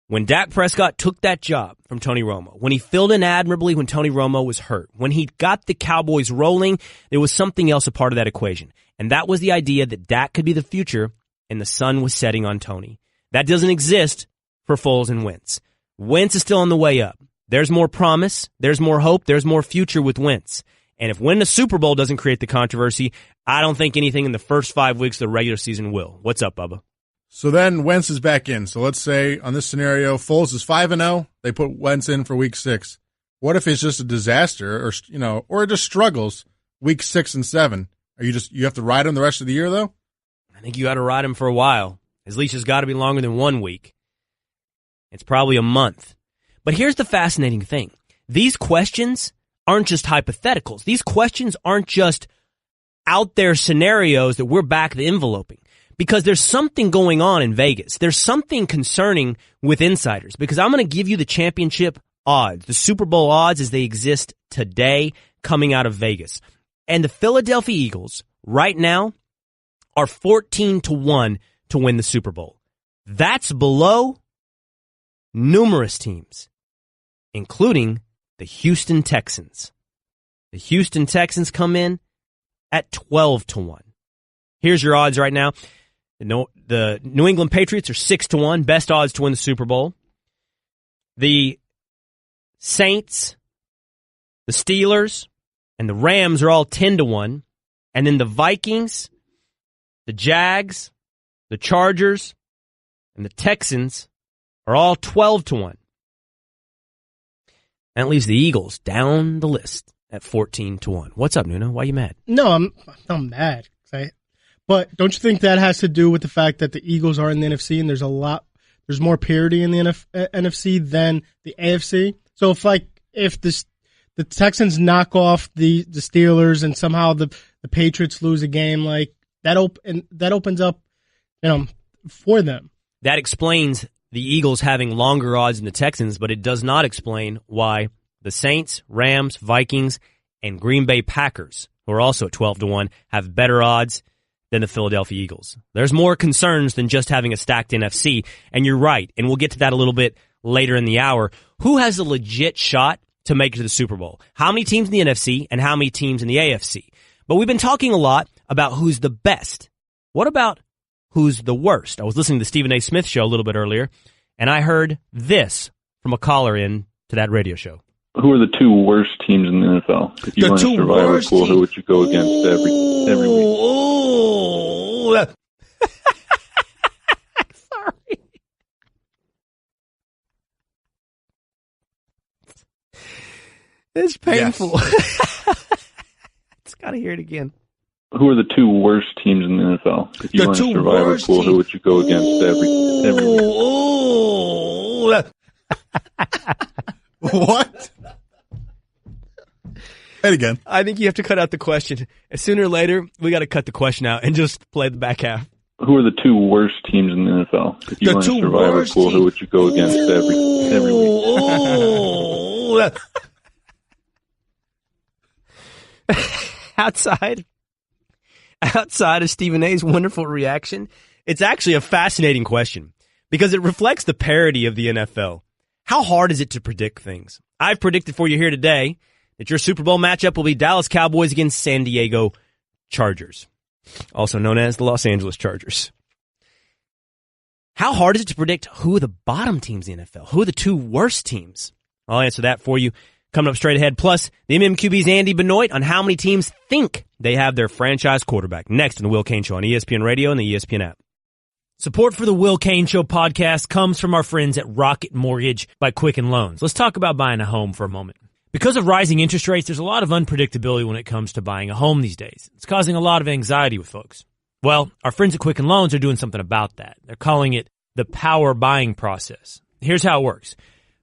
When Dak Prescott took that job from Tony Romo, when he filled in admirably when Tony Romo was hurt, when he got the Cowboys rolling, there was something else a part of that equation. And that was the idea that Dak could be the future and the sun was setting on Tony. That doesn't exist for Foles and Wentz. Wentz is still on the way up. There's more promise, there's more hope, there's more future with Wentz. And if winning the Super Bowl doesn't create the controversy, I don't think anything in the first 5 weeks of the regular season will. What's up, Bubba? So then Wentz is back in. So let's say on this scenario, Foles is 5-0. They put Wentz in for Week 6. What if it's just a disaster, or it just struggles Week 6 and 7? You have to ride him the rest of the year though? I think you got to ride him for a while. His leash has got to be longer than 1 week. It's probably a month. But here's the fascinating thing: these questions aren't just hypotheticals. These questions aren't just out there scenarios that we're back the enveloping. Because there's something going on in Vegas. There's something concerning with insiders. Because I'm going to give you the championship odds, the Super Bowl odds as they exist today coming out of Vegas. And the Philadelphia Eagles right now are 14-1 to win the Super Bowl. That's below numerous teams, including the Houston Texans. The Houston Texans come in at 12-1. Here's your odds right now. The New England Patriots are 6-1, best odds to win the Super Bowl. The Saints, the Steelers, and the Rams are all 10-1. And then the Vikings, the Jags, the Chargers, and the Texans are all 12-1. That leaves the Eagles down the list at 14-1. What's up, Nuno? Why are you mad? No, I'm mad. But don't you think that has to do with the fact that the Eagles are in the NFC and there's more parity in the NFC than the AFC? So if the Texans knock off the Steelers and somehow the Patriots lose a game, like that opens up, for them. That explains the Eagles having longer odds than the Texans, but it does not explain why the Saints, Rams, Vikings, and Green Bay Packers, who are also at 12-1, have better odds than the Philadelphia Eagles. There's more concerns than just having a stacked NFC, and you're right, and we'll get to that a little bit later in the hour. Who has a legit shot to make it to the Super Bowl? How many teams in the NFC and how many teams in the AFC? But we've been talking a lot about who's the best. What about who's the worst? I was listening to the Stephen A. Smith show a little bit earlier, and I heard this from a caller in to that radio show. Who are the 2 worst teams in the NFL? If you were in a survivor pool, who would you go against every week? Sorry. It's painful. Yes. Just got to hear it again. Who are the 2 worst teams in the NFL? If you were in a survivor pool, who would you go against every week? What? Say it again. I think you have to cut out the question. Sooner or later, we got to cut the question out and just play the back half. Who are the 2 worst teams in the NFL? If you were in a survivor pool, who would you go against every week? Outside of Stephen A's wonderful reaction, it's actually a fascinating question because it reflects the parity of the NFL. How hard is it to predict things? I've predicted for you here today that your Super Bowl matchup will be Dallas Cowboys against San Diego Chargers, also known as the Los Angeles Chargers. How hard is it to predict who are the bottom teams in the NFL? Who are the two worst teams? I'll answer that for you coming up straight ahead. Plus, the MMQB's Andy Benoit on how many teams think they have their franchise quarterback. Next on the Will Cain Show on ESPN Radio and the ESPN app. Support for the Will Cain Show podcast comes from our friends at Rocket Mortgage by Quicken Loans. Let's talk about buying a home for a moment. Because of rising interest rates, there's a lot of unpredictability when it comes to buying a home these days. It's causing a lot of anxiety with folks. Well, our friends at Quicken Loans are doing something about that. They're calling it the power buying process. Here's how it works.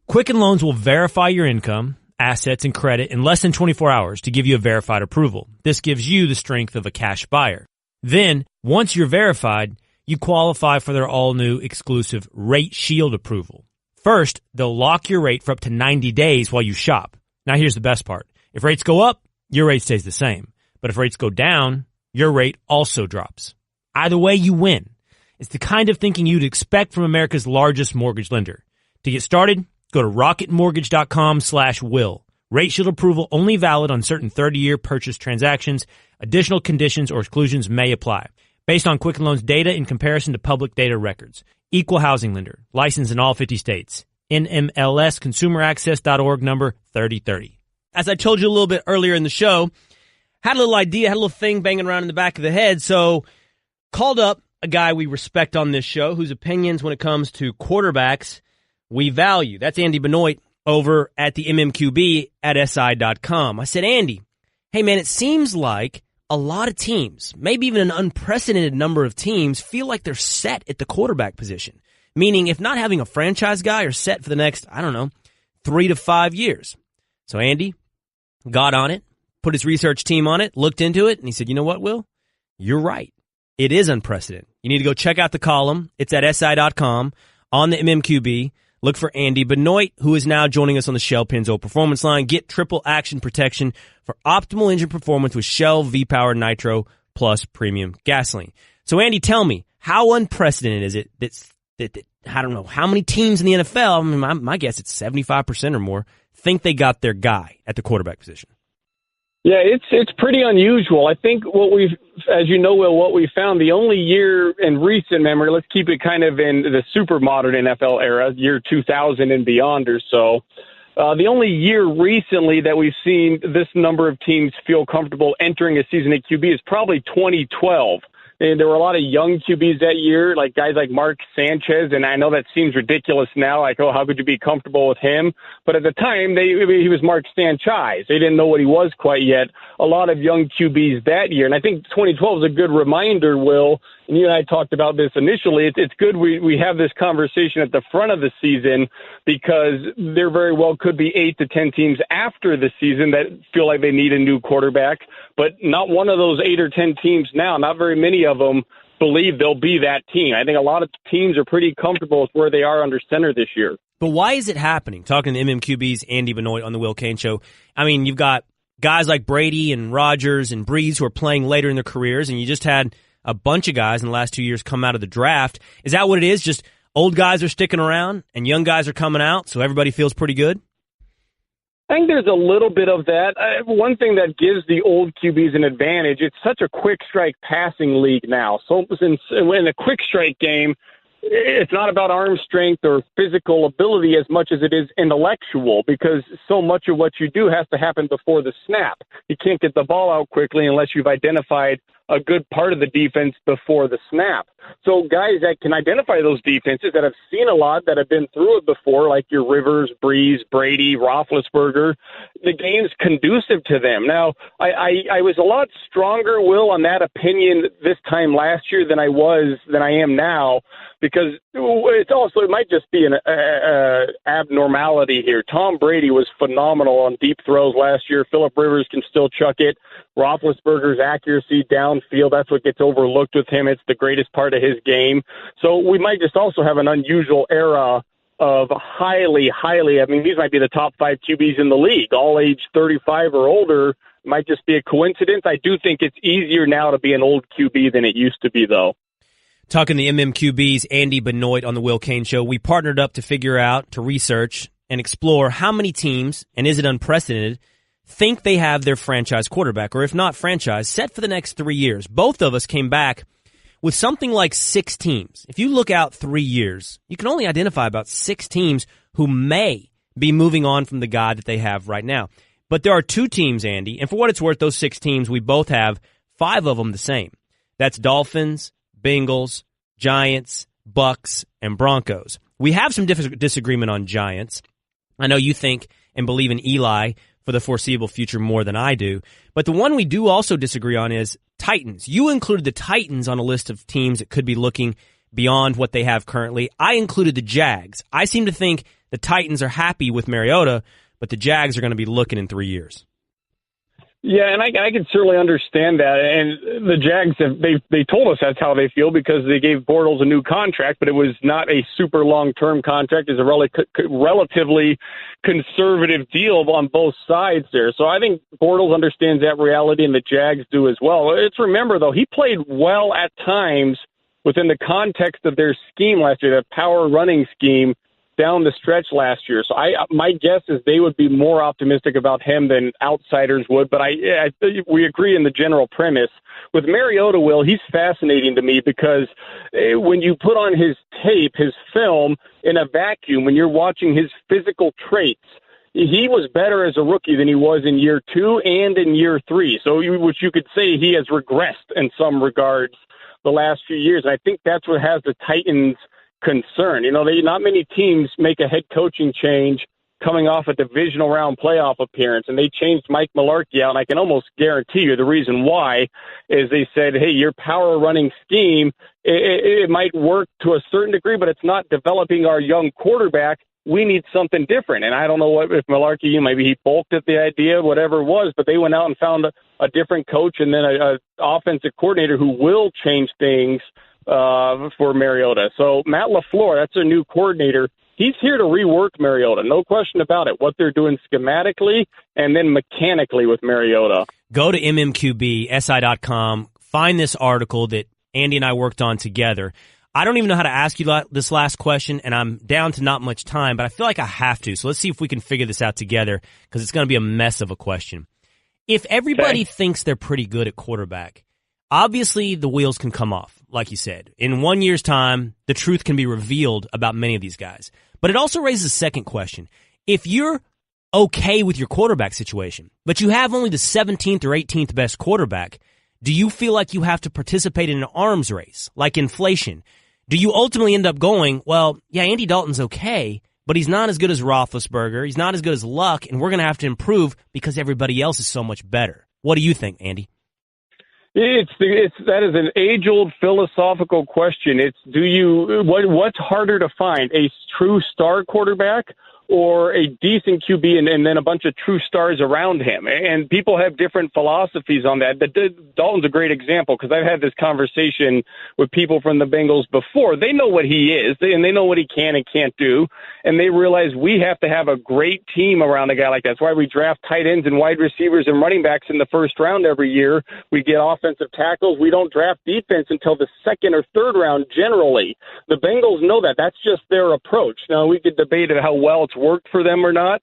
Quicken Loans will verify your income, assets, and credit in less than 24 hours to give you a verified approval. This gives you the strength of a cash buyer. Then, once you're verified, you qualify for their all-new exclusive Rate Shield approval. First, they'll lock your rate for up to 90 days while you shop. Now, here's the best part. If rates go up, your rate stays the same. But if rates go down, your rate also drops. Either way, you win. It's the kind of thinking you'd expect from America's largest mortgage lender. To get started, go to rocketmortgage.com/will. Rate Shield approval only valid on certain 30-year purchase transactions. Additional conditions or exclusions may apply. Based on Quicken Loans data in comparison to public data records. Equal housing lender. Licensed in all 50 states. NMLS consumeraccess.org number 3030. As I told you a little bit earlier in the show, had a little idea, had a little thing banging around in the back of the head, so called up a guy we respect on this show whose opinions when it comes to quarterbacks we value. That's Andy Benoit over at the MMQB at SI.com. I said, Andy, hey man, it seems like a lot of teams, maybe even an unprecedented number of teams, feel like they're set at the quarterback position. Meaning, if not having a franchise guy, are set for the next, 3 to 5 years. So Andy got on it, put his research team on it, looked into it, and he said, you know what, Will? You're right. It is unprecedented. You need to go check out the column. It's at SI.com on the MMQB. Look for Andy Benoit, who is now joining us on the Shell Pennzoil Performance Line. Get triple action protection for optimal engine performance with Shell V-Power Nitro Plus Premium Gasoline. So, Andy, tell me, how unprecedented is it that I don't know how many teams in the NFL, I mean, my guess it's 75% or more, think they got their guy at the quarterback position? Yeah, it's pretty unusual. I think as you know, Will, what we found, the only year in recent memory, let's keep it kind of in the super modern NFL era, year 2000 and beyond or so, the only year recently that we've seen this number of teams feel comfortable entering a season at QB is probably 2012. And there were a lot of young QBs that year, like guys like Mark Sanchez, and I know that seems ridiculous now, like, oh, how could you be comfortable with him? But at the time, he was Mark Sanchez. They didn't know what he was quite yet. A lot of young QBs that year. And I think 2012 is a good reminder, Will, and you and I talked about this initially. It's good we have this conversation at the front of the season because there very well could be 8 to 10 teams after the season that feel like they need a new quarterback. But not one of those 8 or 10 teams now, not very many of them believe they'll be that team. I think a lot of teams are pretty comfortable with where they are under center this year. But why is it happening? Talking to the MMQB's Andy Benoit on the Will Cain Show. I mean, you've got guys like Brady and Rodgers and Breeze who are playing later in their careers, and you just had a bunch of guys in the last 2 years come out of the draft. Is that what it is? Just old guys are sticking around and young guys are coming out, so everybody feels pretty good? I think there's a little bit of that. One thing that gives the old QBs an advantage, it's such a quick strike passing league now. So in a quick strike game, it's not about arm strength or physical ability as much as it is intellectual, because so much of what you do has to happen before the snap. You can't get the ball out quickly unless you've identified a good part of the defense before the snap. So guys that can identify those defenses, that have seen a lot, that have been through it before, like your Rivers, Breeze, Brady, Roethlisberger, the game's conducive to them. Now, I was a lot stronger, Will, on that opinion this time last year than I am now, because it might just be an abnormality here. Tom Brady was phenomenal on deep throws last year. Phillip Rivers can still chuck it. Roethlisberger's accuracy downfield, that's what gets overlooked with him. It's the greatest part of his game. So we might just also have an unusual era of highly, I mean, these might be the top 5 QBs in the league, all age 35 or older. Might just be a coincidence. I do think it's easier now to be an old QB than it used to be, though. Talking the MMQB's Andy Benoit on the Will Cain Show. We partnered up to figure out, to research, and explore how many teams, and is it unprecedented, think they have their franchise quarterback, or if not franchise, set for the next 3 years. Both of us came back with something like 6 teams. If you look out 3 years, you can only identify about 6 teams who may be moving on from the guy that they have right now. But there are 2 teams, Andy, and for what it's worth, those 6 teams, we both have 5 of them the same. That's Dolphins, Bengals, Giants, Bucks, and Broncos. We have some disagreement on Giants. I know you think and believe in Eli for the foreseeable future more than I do. But the one we do also disagree on is Titans. You included the Titans on a list of teams that could be looking beyond what they have currently. I included the Jags. I seem to think the Titans are happy with Mariota, but the Jags are going to be looking in 3 years. Yeah, and I can certainly understand that. And the Jags they told us that's how they feel because they gave Bortles a new contract, but it was not a super long-term contract. It's a relatively conservative deal on both sides there. So I think Bortles understands that reality, and the Jags do as well. Let's remember, though, he played well at times within the context of their scheme last year, that power running scheme down the stretch last year. So my guess is they would be more optimistic about him than outsiders would. But we agree in the general premise. With Mariota, Will, he's fascinating to me because when you put on his tape, his film, in a vacuum, when you're watching his physical traits, he was better as a rookie than he was in year 2 and in year 3. So which you could say he has regressed in some regards the last few years. And I think that's what has the Titans concern. Not many teams make a head coaching change coming off a divisional round playoff appearance, and they changed Mike Mularkey out, and I can almost guarantee you the reason why is they said, hey, your power running scheme, it might work to a certain degree, but it's not developing our young quarterback. We need something different. And I don't know if Mularkey, maybe he balked at the idea, whatever it was, but they went out and found a different coach and then an offensive coordinator who will change things for Mariota. So Matt LaFleur, that's a new coordinator. He's here to rework Mariota, no question about it, what they're doing schematically and then mechanically with Mariota. Go to mmqbsi.com, find this article that Andy and I worked on together. I don't even know how to ask you this last question, and I'm down to not much time, but I feel like I have to. So let's see if we can figure this out together because it's going to be a mess of a question. If everybody thinks they're pretty good at quarterback, obviously the wheels can come off, like you said. In 1 year's time, the truth can be revealed about many of these guys. But it also raises a second question. If you're okay with your quarterback situation, but you have only the 17th or 18th best quarterback, do you feel like you have to participate in an arms race, like inflation? Do you ultimately end up going, well, yeah, Andy Dalton's okay, but he's not as good as Roethlisberger, he's not as good as Luck, and we're going to have to improve because everybody else is so much better? What do you think, Andy? That is an age-old philosophical question. What's harder to find, a true star quarterback or a decent QB and then a bunch of true stars around him? And people have different philosophies on that. Dalton's a great example because I've had this conversation with people from the Bengals before. They know what he is, and they know what he can and can't do, and they realize we have to have a great team around a guy like that. That's why we draft tight ends and wide receivers and running backs in the first round every year. We get offensive tackles. We don't draft defense until the second or third round generally. The Bengals know that. That's just their approach. Now, we could debate how well it's worked for them or not.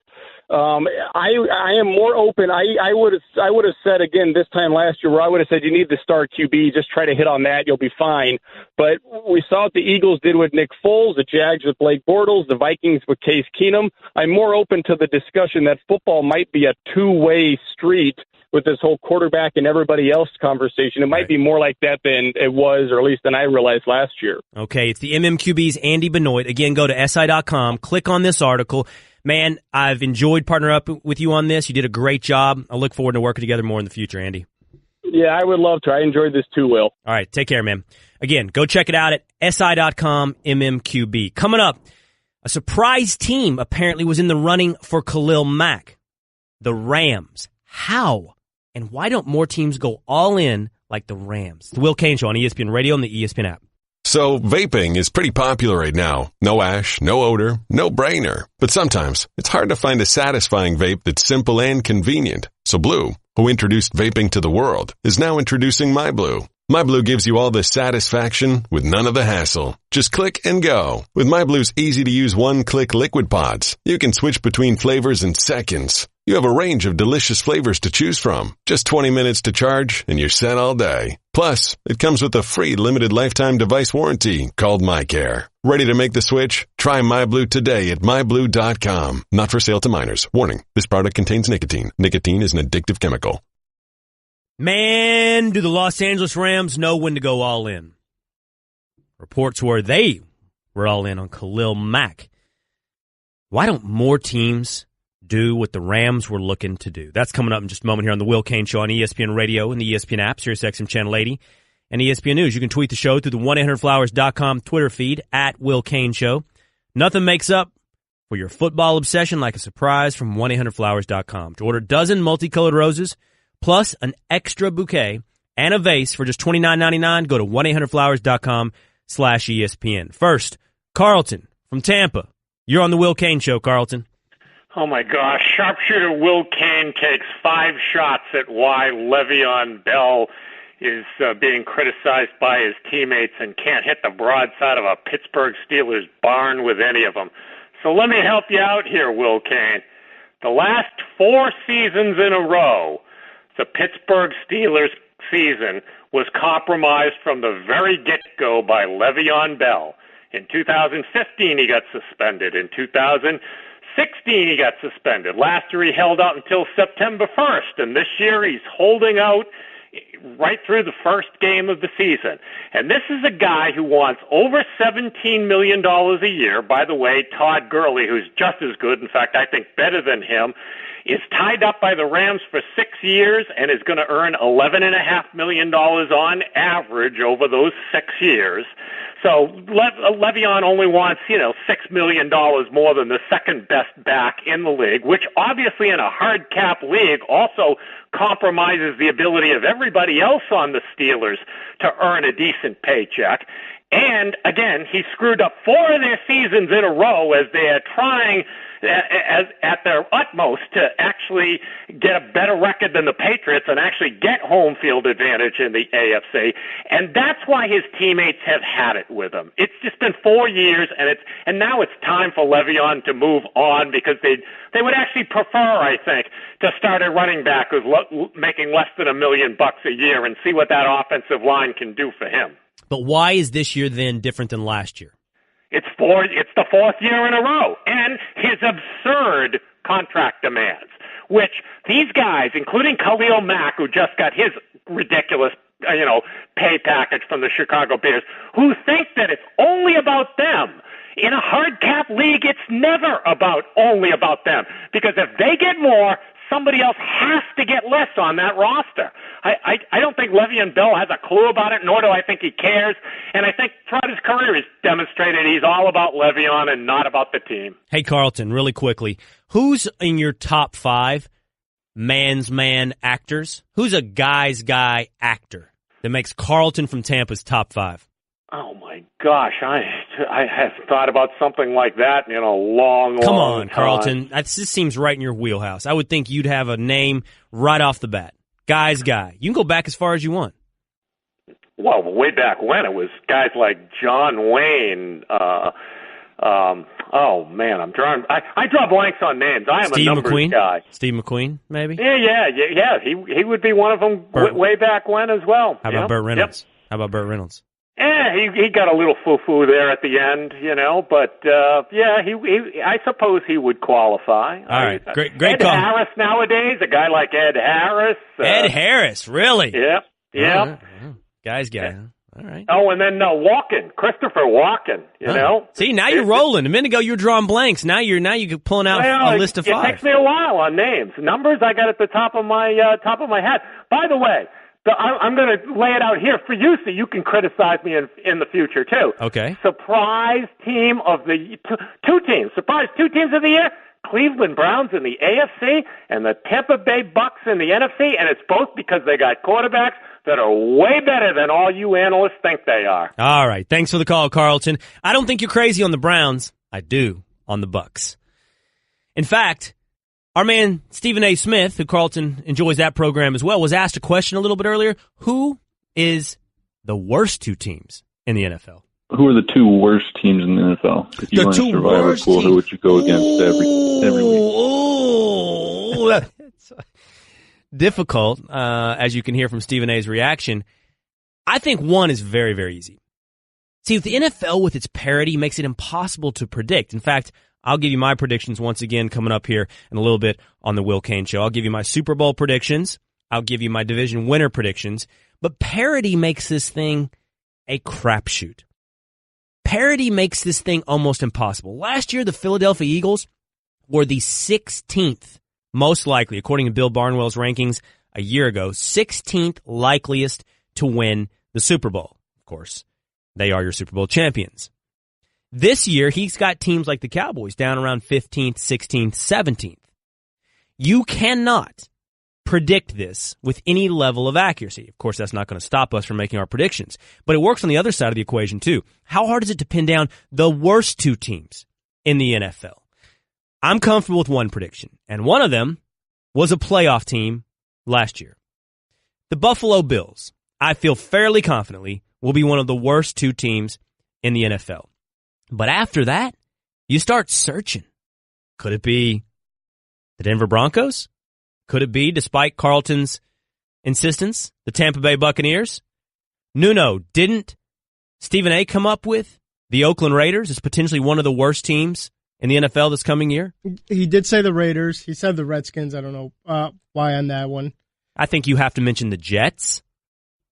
I am more open. I would have said again this time last year where I would have said you need the star QB, just try to hit on that, you'll be fine. But we saw what the Eagles did with Nick Foles, the Jags with Blake Bortles, the Vikings with Case Keenum. I'm more open to the discussion that football might be a two-way street with this whole quarterback and everybody else conversation. It might be more like that than it was, or at least than I realized last year. Okay, it's the MMQB's Andy Benoit. Again, go to SI.com, click on this article. Man, I've enjoyed partnering up with you on this. You did a great job. I look forward to working together more in the future, Andy. Yeah, I would love to. I enjoyed this too, Will. All right, take care, man. Again, go check it out at SI.com, MMQB. Coming up, a surprise team apparently was in the running for Khalil Mack. The Rams. How? And why don't more teams go all in like the Rams? The Will Cain Show on ESPN Radio and the ESPN app. So vaping is pretty popular right now. No ash, no odor, no brainer. But sometimes it's hard to find a satisfying vape that's simple and convenient. So Blue, who introduced vaping to the world, is now introducing My Blue. MyBlue gives you all the satisfaction with none of the hassle. Just click and go. With MyBlue's easy-to-use one-click liquid pods, you can switch between flavors in seconds. You have a range of delicious flavors to choose from. Just 20 minutes to charge, and you're set all day. Plus, it comes with a free limited lifetime device warranty called MyCare. Ready to make the switch? Try MyBlue today at myblue.com. Not for sale to minors. Warning, this product contains nicotine. Nicotine is an addictive chemical. Man, do the Los Angeles Rams know when to go all in. Reports were they were all in on Khalil Mack. Why don't more teams do what the Rams were looking to do? That's coming up in just a moment here on the Will Cain Show on ESPN Radio and the ESPN app, SiriusXM Channel 80, and ESPN News. You can tweet the show through the 1-800-Flowers.com Twitter feed at Will Cain Show. Nothing makes up for your football obsession like a surprise from 1-800-Flowers.com. To order a dozen multicolored roses, plus an extra bouquet and a vase for just $29.99, go to 1-800-Flowers.com/ESPN. First, Carlton from Tampa. You're on the Will Cain Show, Carlton. Oh, my gosh. Sharpshooter Will Cain takes 5 shots at why Le'Veon Bell is being criticized by his teammates and can't hit the broadside of a Pittsburgh Steelers barn with any of them. So let me help you out here, Will Cain. The last 4 seasons in a row, the Pittsburgh Steelers season was compromised from the very get-go by Le'Veon Bell. In 2015, he got suspended. In 2016, he got suspended. Last year, he held out until September 1st, and this year he's holding out right through the first game of the season. And this is a guy who wants over $17 million a year. By the way, Todd Gurley, who's just as good, in fact, I think better than him, is tied up by the Rams for 6 years and is going to earn $11.5 million on average over those 6 years. So Le'Veon only wants, $6 million more than the second best back in the league, which obviously in a hard cap league also compromises the ability of everybody else on the Steelers to earn a decent paycheck. And again, he screwed up 4 of their seasons in a row as they are trying at their utmost to actually get a better record than the Patriots and actually get home field advantage in the AFC. And that's why his teammates have had it with him. It's just been 4 years, and now it's time for Le'Veon to move on because they would actually prefer, I think, to start a running back who's making less than $1 million a year and see what that offensive line can do for him. But why is this year then different than last year? It's the 4th year in a row. And his absurd contract demands, which these guys, including Khalil Mack, who just got his ridiculous, pay package from the Chicago Bears, who think that it's only about them. In a hard cap league, it's never only about them. Because if they get more, somebody else has to get less on that roster. I don't think Le'Veon Bell has a clue about it, nor do I think he cares. And I think throughout his career he's demonstrated he's all about Le'Veon and not about the team. Hey, Carlton, really quickly, who's in your top 5 man's man actors? Who's a guy's guy actor that makes Carlton from Tampa's top 5? Oh, my gosh. I have thought about something like that in a long Come on, time. Carlton. This seems right in your wheelhouse. I would think you'd have a name right off the bat. Guy's guy. You can go back as far as you want. Well, way back when, it was guys like John Wayne. Oh, man, I draw blanks on names. I am Steve a numbers McQueen? guy. Steve McQueen, maybe? Yeah. He would be one of them way back when as well. How about Burt Reynolds? Yep. How about Burt Reynolds? He got a little foo-foo there at the end, but I suppose he would qualify. All right, great Ed call. Harris nowadays, a guy like Ed Harris. Ed Harris, really? Yep. Right. Guy's guy. Yeah. All right. Oh, and then Christopher Walken. You know. See, now you're rolling. A minute ago you were drawing blanks. Now you're pulling out a list of 5. It takes me a while on names. Numbers I got at the top of my head. By the way. I'm going to lay it out here for you so you can criticize me in the future, too. Okay. Surprise team of the two teams. Surprise 2 teams of the year. Cleveland Browns in the AFC and the Tampa Bay Bucks in the NFC. And it's both because they got quarterbacks that are way better than all you analysts think they are. All right. Thanks for the call, Carlton. I don't think you're crazy on the Browns. I do on the Bucks. In fact, our man, Stephen A. Smith, who Carlton enjoys that program as well, was asked a question a little bit earlier. Who is the worst two teams in the NFL. Who are the two worst teams in the NFL? If you were in a survivor pool, who would you go against every week? That's difficult, as you can hear from Stephen A's reaction. I think one is very, very easy. See, the NFL with its parity makes it impossible to predict. In fact, I'll give you my predictions once again coming up here in a little bit on the Will Cain Show. I'll give you my Super Bowl predictions. I'll give you my division winner predictions. But parity makes this thing a crapshoot. Parity makes this thing almost impossible. Last year, the Philadelphia Eagles were the 16th most likely, according to Bill Barnwell's rankings a year ago, 16th likeliest to win the Super Bowl. Of course, they are your Super Bowl champions. This year, he's got teams like the Cowboys down around 15th, 16th, 17th. You cannot predict this with any level of accuracy. Of course, that's not going to stop us from making our predictions. But it works on the other side of the equation, too. How hard is it to pin down the worst two teams in the NFL? I'm comfortable with one prediction, and one of them was a playoff team last year. The Buffalo Bills, I feel fairly confidently, will be one of the worst two teams in the NFL. But after that, you start searching. Could it be the Denver Broncos? Could it be, despite Carlton's insistence, the Tampa Bay Buccaneers? Nuno, didn't Stephen A. come up with the Oakland Raiders as potentially one of the worst teams in the NFL this coming year? He did say the Raiders. He said the Redskins. I don't know why on that one. I think you have to mention the Jets.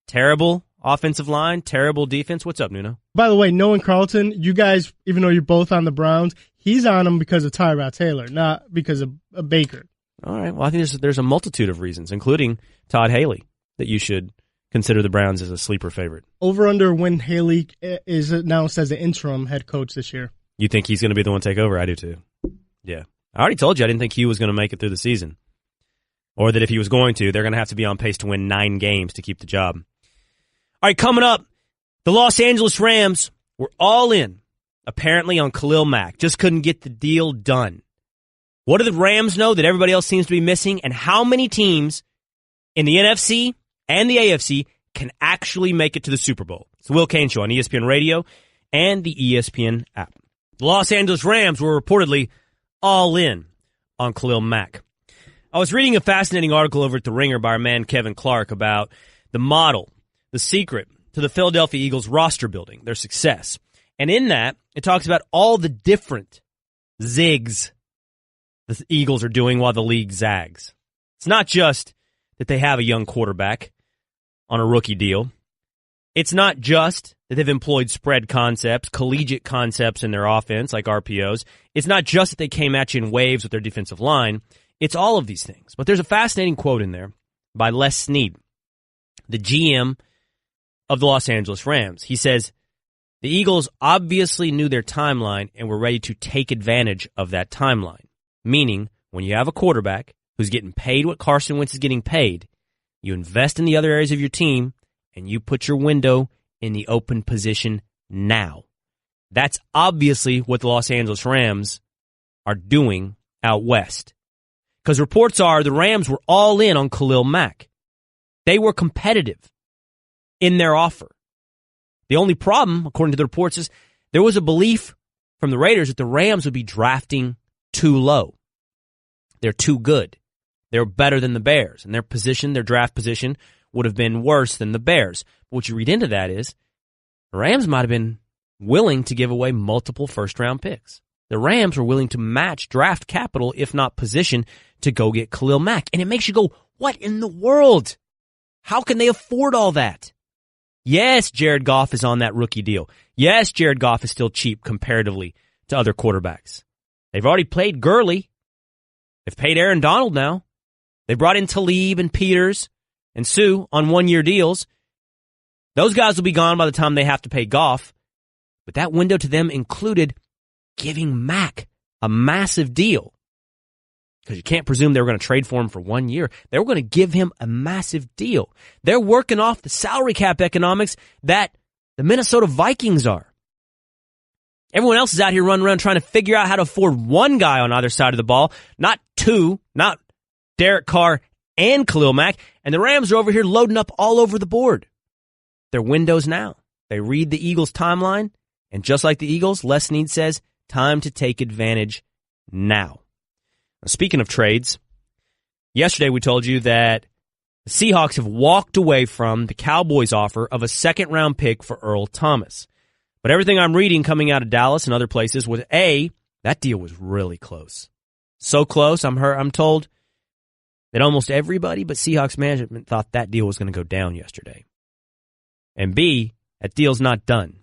Terrible offensive line, terrible defense. What's up, Nuno? By the way, knowing Carlton, you guys, even though you're both on the Browns, he's on them because of Tyrod Taylor, not because of Baker. All right. Well, I think there's a multitude of reasons, including Todd Haley, that you should consider the Browns as a sleeper favorite. Over under when Haley is announced as the interim head coach this year. You think he's going to be the one to take over? I do too. Yeah. I already told you I didn't think he was going to make it through the season. Or that if he was going to, they're going to have to be on pace to win 9 games to keep the job. All right, coming up, the Los Angeles Rams were all in, apparently, on Khalil Mack. Just couldn't get the deal done. What do the Rams know that everybody else seems to be missing? And how many teams in the NFC and the AFC can actually make it to the Super Bowl? It's the Will Cain Show on ESPN Radio and the ESPN app. The Los Angeles Rams were reportedly all in on Khalil Mack. I was reading a fascinating article over at The Ringer by our man Kevin Clark about the model, the secret to the Philadelphia Eagles roster building, their success. And in that, it talks about all the different zigs the Eagles are doing while the league zags. It's not just that they have a young quarterback on a rookie deal. It's not just that they've employed spread concepts, collegiate concepts in their offense, like RPOs. It's not just that they came at you in waves with their defensive line. It's all of these things. But there's a fascinating quote in there by Les Snead, the GM of the Los Angeles Rams. He says, the Eagles obviously knew their timeline and were ready to take advantage of that timeline. Meaning, when you have a quarterback who's getting paid what Carson Wentz is getting paid, you invest in the other areas of your team, and you put your window in the open position now. That's obviously what the Los Angeles Rams are doing out west. Because reports are the Rams were all in on Khalil Mack. They were competitive in their offer. The only problem, according to the reports, is there was a belief from the Raiders that the Rams would be drafting too low. They're too good. They're better than the Bears. And their position, their draft position, would have been worse than the Bears. But what you read into that is the Rams might have been willing to give away multiple first-round picks. The Rams were willing to match draft capital, if not position, to go get Khalil Mack. And it makes you go, what in the world? How can they afford all that? Yes, Jared Goff is on that rookie deal. Yes, Jared Goff is still cheap comparatively to other quarterbacks. They've already paid Gurley. They've paid Aaron Donald now. They brought in Talib and Peters and Sue on one-year deals. Those guys will be gone by the time they have to pay Goff. But that window to them included giving Mack a massive deal. Because you can't presume they were going to trade for him for 1 year. They were going to give him a massive deal. They're working off the salary cap economics that the Minnesota Vikings are. Everyone else is out here running around trying to figure out how to afford one guy on either side of the ball, not two, not Derek Carr and Khalil Mack. And the Rams are over here loading up all over the board. their window's now. They read the Eagles' timeline, and just like the Eagles, Les Snead says, time to take advantage now. Speaking of trades, yesterday we told you that the Seahawks have walked away from the Cowboys' offer of a second-round pick for Earl Thomas. But everything I'm reading coming out of Dallas and other places was, that deal was really close. So close, I'm told that almost everybody but Seahawks management thought that deal was going to go down yesterday. And B, that deal's not done.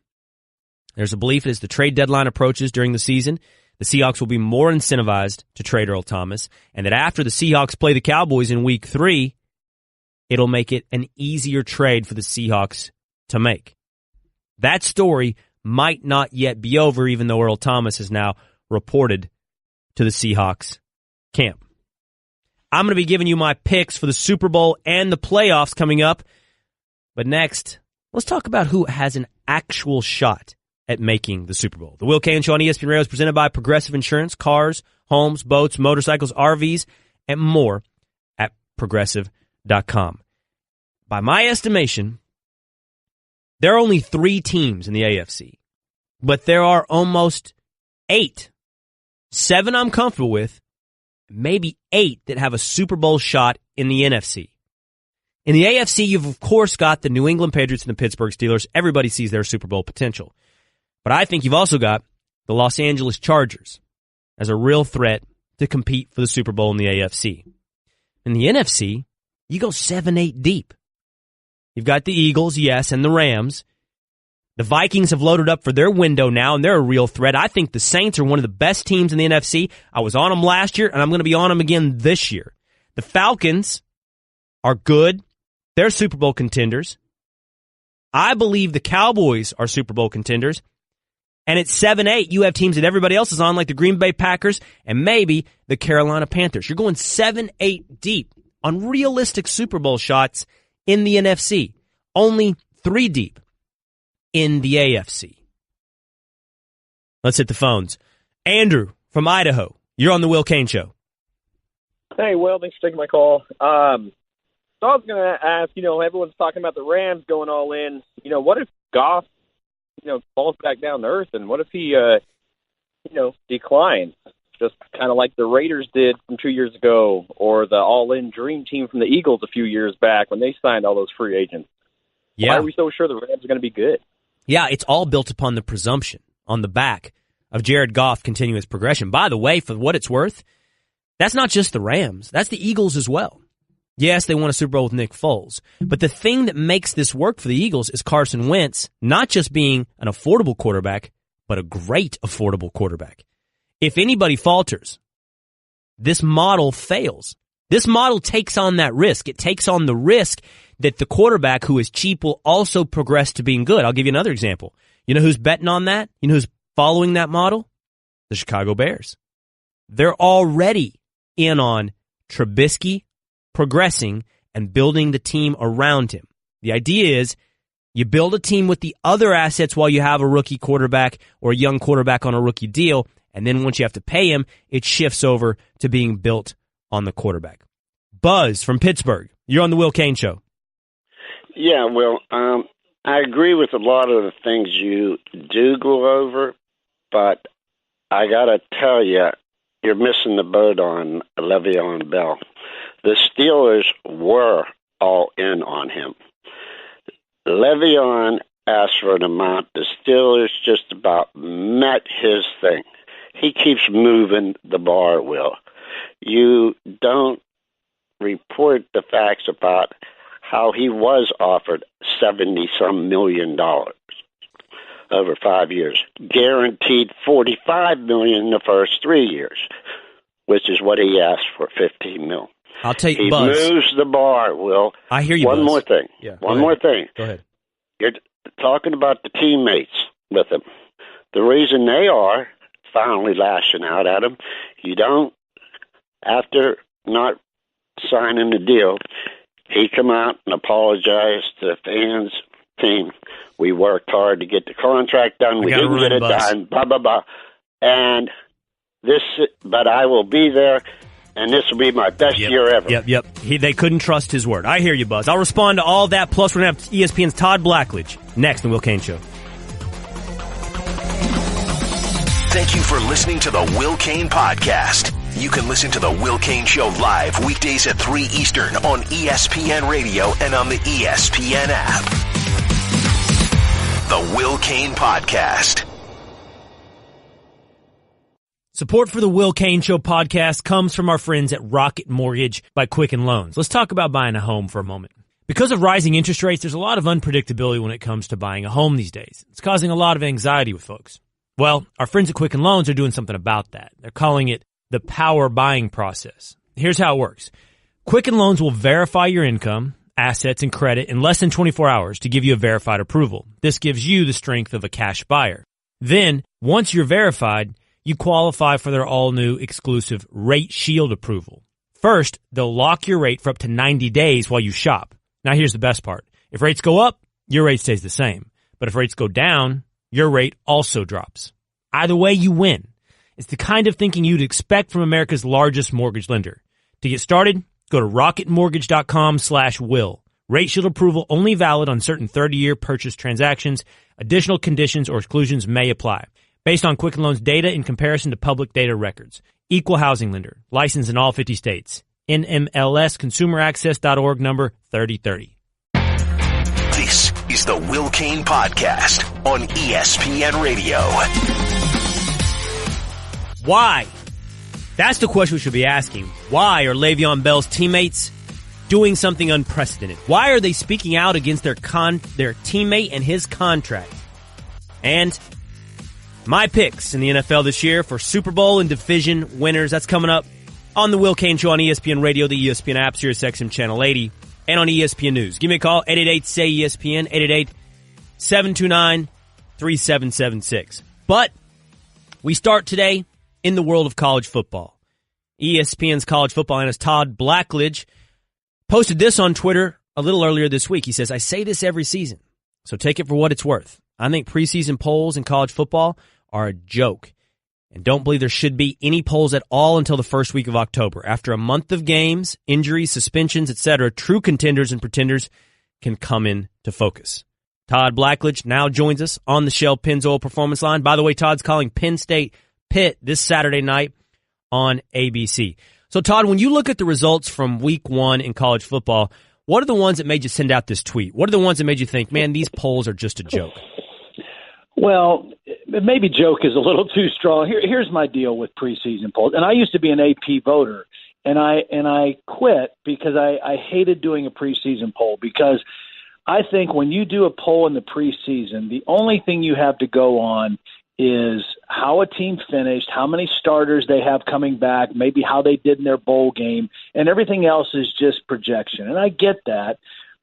There's a belief as the trade deadline approaches during the season, the Seahawks will be more incentivized to trade Earl Thomas, and that after the Seahawks play the Cowboys in Week 3, it'll make it an easier trade for the Seahawks to make. That story might not yet be over, even though Earl Thomas is now reported to the Seahawks camp. I'm going to be giving you my picks for the Super Bowl and the playoffs coming up. But next, let's talk about who has an actual shot at making the Super Bowl. The Will Cain Show on ESPN Radio is presented by Progressive Insurance, cars, homes, boats, motorcycles, RVs, and more at Progressive.com. By my estimation, there are only 3 teams in the AFC, but there are almost 8. 7 I'm comfortable with, maybe 8 that have a Super Bowl shot in the NFC. In the AFC, you've of course got the New England Patriots and the Pittsburgh Steelers. Everybody sees their Super Bowl potential. But I think you've also got the Los Angeles Chargers as a real threat to compete for the Super Bowl in the AFC. In the NFC, you go 7-8 deep. You've got the Eagles, yes, and the Rams. The Vikings have loaded up for their window now, and they're a real threat. I think the Saints are one of the best teams in the NFC. I was on them last year, and I'm going to be on them again this year. The Falcons are good. They're Super Bowl contenders. I believe the Cowboys are Super Bowl contenders. And at 7-8, you have teams that everybody else is on, like the Green Bay Packers and maybe the Carolina Panthers. You're going 7-8 deep on realistic Super Bowl shots in the NFC. Only 3 deep in the AFC. Let's hit the phones. Andrew from Idaho, you're on the Will Cain Show. Hey, Will, thanks for taking my call. So I was going to ask, everyone's talking about the Rams going all in. What if Goff, falls back down to earth, and what if he, declines? Just kind of like the Raiders did from 2 years ago, or the all-in dream team from the Eagles a few years back when they signed all those free agents. Yeah. Why are we so sure the Rams are going to be good? Yeah, it's all built upon the presumption on the back of Jared Goff continuous progression. By the way, for what it's worth, that's not just the Rams. That's the Eagles as well. Yes, they won a Super Bowl with Nick Foles. But the thing that makes this work for the Eagles is Carson Wentz not just being an affordable quarterback, but a great affordable quarterback. If anybody falters, this model fails. This model takes on that risk. It takes on the risk that the quarterback who is cheap will also progress to being good. I'll give you another example. You know who's betting on that? You know who's following that model? The Chicago Bears. They're already in on Trubisky progressing and building the team around him. The idea is you build a team with the other assets while you have a rookie quarterback or a young quarterback on a rookie deal, and then once you have to pay him, it shifts over to being built on the quarterback. Buzz from Pittsburgh, you're on the Will Cain Show. Yeah, well, I agree with a lot of the things you do go over, but I got to tell you, you're missing the boat on Le'Veon Bell. The Steelers were all in on him. Le'Veon asked for an amount. The Steelers just about met his thing. He keeps moving the bar, Will. You don't report the facts about how he was offered $70-some million over 5 years, guaranteed $45 million in the first 3 years, which is what he asked for, $15 million. I'll tell you, he Buzz. moves the bar, Will. I hear you, One Buzz. more thing. Yeah, One more thing. Go ahead. You're talking about the teammates with him. The reason they are finally lashing out at him, you don't, after not signing the deal, he come out and apologized to the fans, team. We worked hard to get the contract done. We didn't get it done. Blah, blah, blah. And this, but I will be there. and this will be my best year ever. Yep. They couldn't trust his word. I hear you, Buzz. I'll respond to all that. Plus, we're going to have ESPN's Todd Blackledge next in the Will Cain Show. Thank you for listening to the Will Cain Podcast. You can listen to the Will Cain Show live weekdays at 3 Eastern on ESPN Radio and on the ESPN app. The Will Cain Podcast. Support for the Will Cain Show podcast comes from our friends at Rocket Mortgage by Quicken Loans. Let's talk about buying a home for a moment. Because of rising interest rates, there's a lot of unpredictability when it comes to buying a home these days. It's causing a lot of anxiety with folks. Well, our friends at Quicken Loans are doing something about that. They're calling it the power buying process. Here's how it works. Quicken Loans will verify your income, assets, and credit in less than 24 hours to give you a verified approval. This gives you the strength of a cash buyer. Then, once you're verified, you qualify for their all-new exclusive Rate Shield approval. First, they'll lock your rate for up to 90 days while you shop. Now, here's the best part. If rates go up, your rate stays the same. But if rates go down, your rate also drops. Either way, you win. It's the kind of thinking you'd expect from America's largest mortgage lender. To get started, go to rocketmortgage.com/will. Rate Shield approval only valid on certain 30-year purchase transactions. Additional conditions or exclusions may apply. Based on Quicken Loans data in comparison to public data records. Equal housing lender. Licensed in all 50 states. NMLSconsumeraccess.org number 3030. This is the Will Cain Podcast on ESPN Radio. Why? That's the question we should be asking. Why are Le'Veon Bell's teammates doing something unprecedented? Why are they speaking out against their teammate and his contract? And my picks in the NFL this year for Super Bowl and division winners. That's coming up on the Will Cain Show on ESPN Radio, the ESPN app, SiriusXM Channel 80, and on ESPN News. Give me a call, 888-SAY-ESPN, 888-729-3776. But we start today in the world of college football. ESPN's college football analyst Todd Blackledge posted this on Twitter a little earlier this week. He says, I say this every season, so take it for what it's worth. I think preseason polls in college football are a joke, and don't believe there should be any polls at all until the first week of October. After a month of games, injuries, suspensions, etc., true contenders and pretenders can come into focus. Todd Blackledge now joins us on the Shell Pennzoil Performance Line. By the way, Todd's calling Penn State Pitt this Saturday night on ABC. So, Todd, when you look at the results from week one in college football, what are the ones that made you send out this tweet? What are the ones that made you think, man, these polls are just a joke? Well, maybe joke is a little too strong. Here's my deal with preseason polls. And I used to be an AP voter, and I quit because I hated doing a preseason poll, because I think when you do a poll in the preseason, the only thing you have to go on is how a team finished, how many starters they have coming back, maybe how they did in their bowl game, and everything else is just projection. And I get that.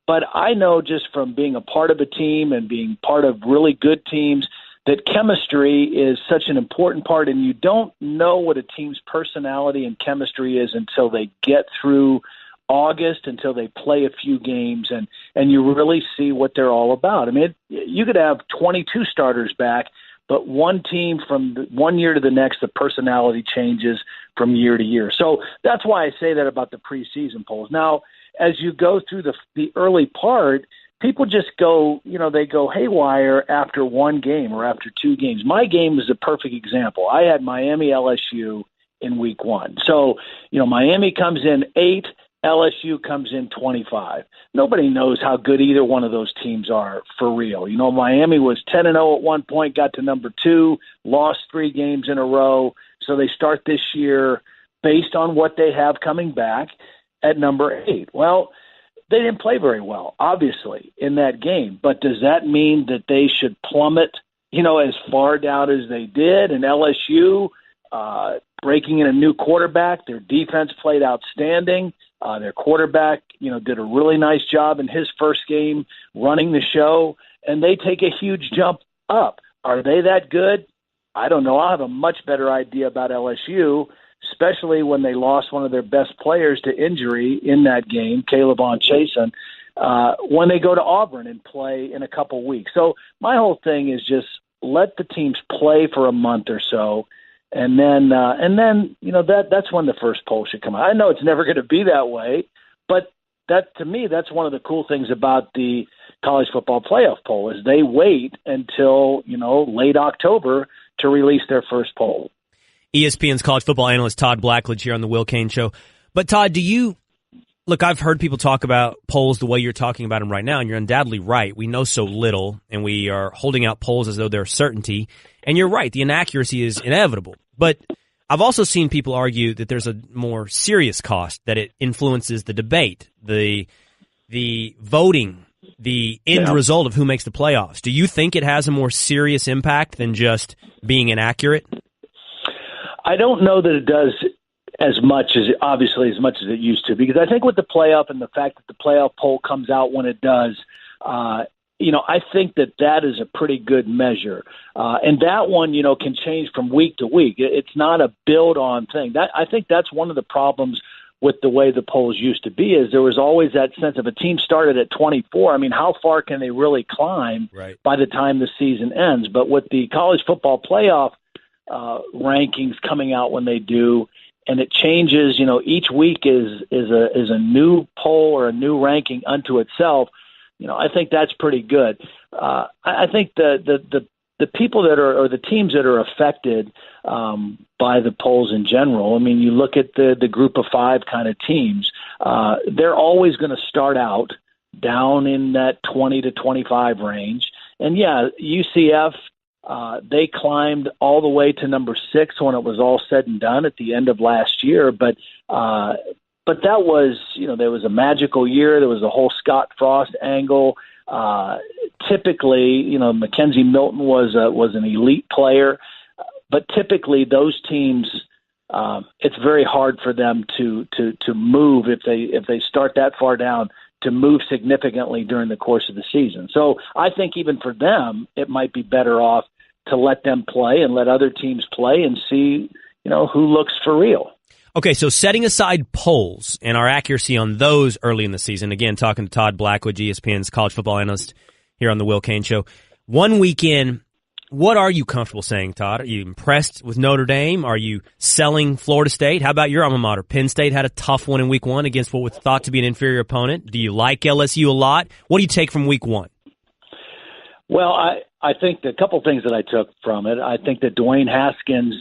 But I know just from being a part of a team and being part of really good teams that chemistry is such an important part, and you don't know what a team's personality and chemistry is until they get through August, until they play a few games, and you really see what they're all about. I mean, you could have 22 starters back, but one team from one year to the next, the personality changes from year to year. So that's why I say that about the preseason polls. Now, as you go through the early part, people just go, they go haywire after one game or after two games. My game is a perfect example. I had Miami LSU in week one. So, Miami comes in 8, LSU comes in 25. Nobody knows how good either one of those teams are for real. Miami was 10-0 at one point, got to number 2, lost 3 games in a row. So they start this year based on what they have coming back at number 8. Well, they didn't play very well, obviously, in that game. But does that mean that they should plummet, as far down as they did? And LSU breaking in a new quarterback, their defense played outstanding. Their quarterback, did a really nice job in his first game running the show, and they take a huge jump up. Are they that good? I don't know. I'll have a much better idea about LSU, especially when they lost one of their best players to injury in that game, Caleb Chason, when they go to Auburn and play in a couple weeks. So my whole thing is just let the teams play for a month or so, And then that's when the first poll should come out. I know it's never going to be that way, but to me, that's one of the cool things about the college football playoff poll is they wait until, late October to release their first poll. ESPN's college football analyst Todd Blackledge here on the Will Cain Show. But Todd, look, I've heard people talk about polls the way you're talking about them right now, and you're undoubtedly right. We know so little, and we are holding out polls as though they're certainty. And you're right, the inaccuracy is inevitable. But I've also seen people argue that there's a more serious cost, that it influences the debate, the voting, the end result of who makes the playoffs. Do you think it has a more serious impact than just being inaccurate? I don't know that it does as much as it used to, because I think with the playoff and the fact that the playoff poll comes out when it does, I think that is a pretty good measure. And that one, can change from week to week. It's not a build-on thing. I think that's one of the problems with the way the polls used to be, is there was always that sense of a team started at 24. I mean, how far can they really climb by the time the season ends? But with the college football playoff rankings coming out when they do, and it changes, each week is a new poll or a new ranking unto itself. I think that's pretty good. I think the people that are, or the teams that are affected by the polls in general, I mean, you look at the group of five kind of teams, they're always going to start out down in that 20 to 25 range. And UCF, they climbed all the way to number 6 when it was all said and done at the end of last year. But that was, there was a magical year. There was a whole Scott Frost angle. Typically, Mackenzie Milton was an elite player, but typically those teams, it's very hard for them to move if they start that far down, to move significantly during the course of the season. So I think even for them, it might be better off to let them play and let other teams play and see, who looks for real. Okay, so setting aside polls and our accuracy on those early in the season, again, talking to Todd Blackledge, ESPN's college football analyst here on the Will Cain Show. 1 week in, what are you comfortable saying, Todd? Are you impressed with Notre Dame? Are you selling Florida State? How about your alma mater? Penn State had a tough one in week 1 against what was thought to be an inferior opponent. Do you like LSU a lot? What do you take from week 1? Well, I think a couple things that I took from it. I think that Dwayne Haskins,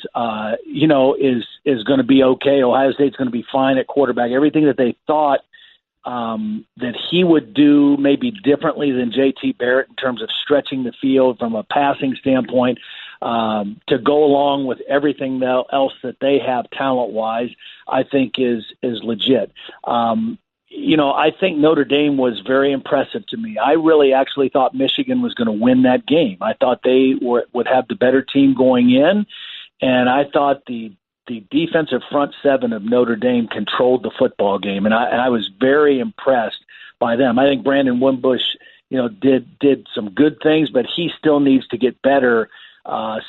is going to be okay. Ohio State's going to be fine at quarterback. Everything that they thought that he would do maybe differently than J.T. Barrett in terms of stretching the field from a passing standpoint, to go along with everything else that they have talent-wise, I think is legit. I think Notre Dame was very impressive to me. I really actually thought Michigan was going to win that game. I thought they would have the better team going in, and I thought the defensive front seven of Notre Dame controlled the football game, and I was very impressed by them. I think Brandon Wimbush, did some good things, but he still needs to get better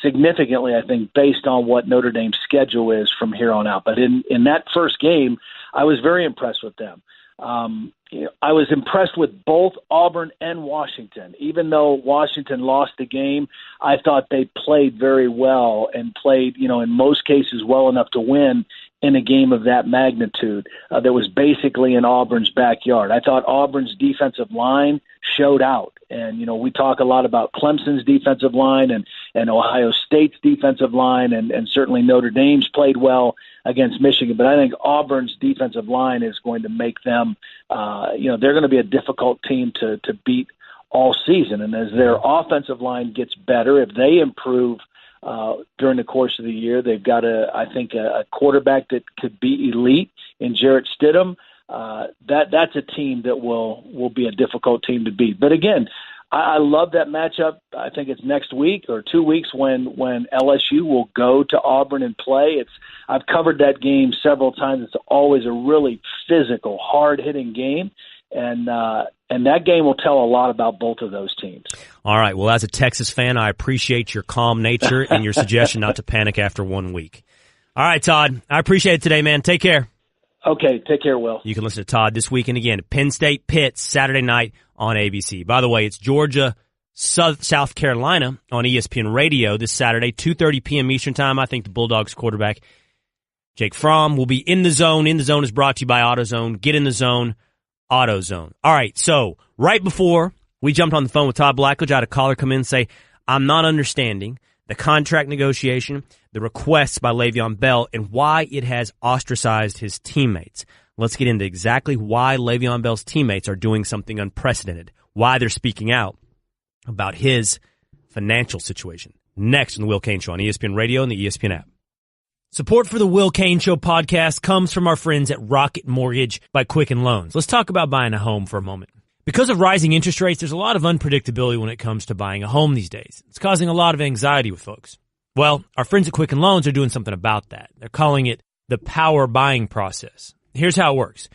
significantly, I think, based on what Notre Dame's schedule is from here on out. But in that first game, I was very impressed with them. I was impressed with both Auburn and Washington. Even though Washington lost the game, I thought they played very well and played, in most cases well enough to win in a game of that magnitude that was basically in Auburn's backyard. I thought Auburn's defensive line showed out. And, we talk a lot about Clemson's defensive line and Ohio State's defensive line, and certainly Notre Dame's played well against Michigan. But I think Auburn's defensive line is going to make them, they're going to be a difficult team to beat all season. And as their offensive line gets better, if they improve during the course of the year, they've got a quarterback that could be elite in Jarrett Stidham. That's a team that will be a difficult team to beat. But again, I love that matchup. I think it's next week or 2 weeks when LSU will go to Auburn and play. I've covered that game several times. It's always a really physical, hard-hitting game, and that game will tell a lot about both of those teams. All right. Well, as a Texas fan, I appreciate your calm nature and your suggestion not to panic after 1 week. All right, Todd. I appreciate it today, man. Take care. Okay, take care, Will. You can listen to Todd this weekend again. Penn State Pitt, Saturday night on ABC. By the way, it's Georgia South Carolina on ESPN Radio this Saturday, 2:30 p.m. Eastern Time. I think the Bulldogs quarterback, Jake Fromm, will be in the zone. In the Zone is brought to you by AutoZone. Get in the zone, AutoZone. All right, so right before we jumped on the phone with Todd Blackledge, I had a caller come in and say, I'm not understanding the contract negotiation, the requests by Le'Veon Bell, and why it has ostracized his teammates. Let's get into exactly why Le'Veon Bell's teammates are doing something unprecedented, why they're speaking out about his financial situation. Next on the Will Cain Show on ESPN Radio and the ESPN app. Support for the Will Cain Show podcast comes from our friends at Rocket Mortgage by Quicken Loans. Let's talk about buying a home for a moment. Because of rising interest rates, there's a lot of unpredictability when it comes to buying a home these days. It's causing a lot of anxiety with folks. Well, our friends at Quicken Loans are doing something about that. They're calling it the power buying process. Here's how it works.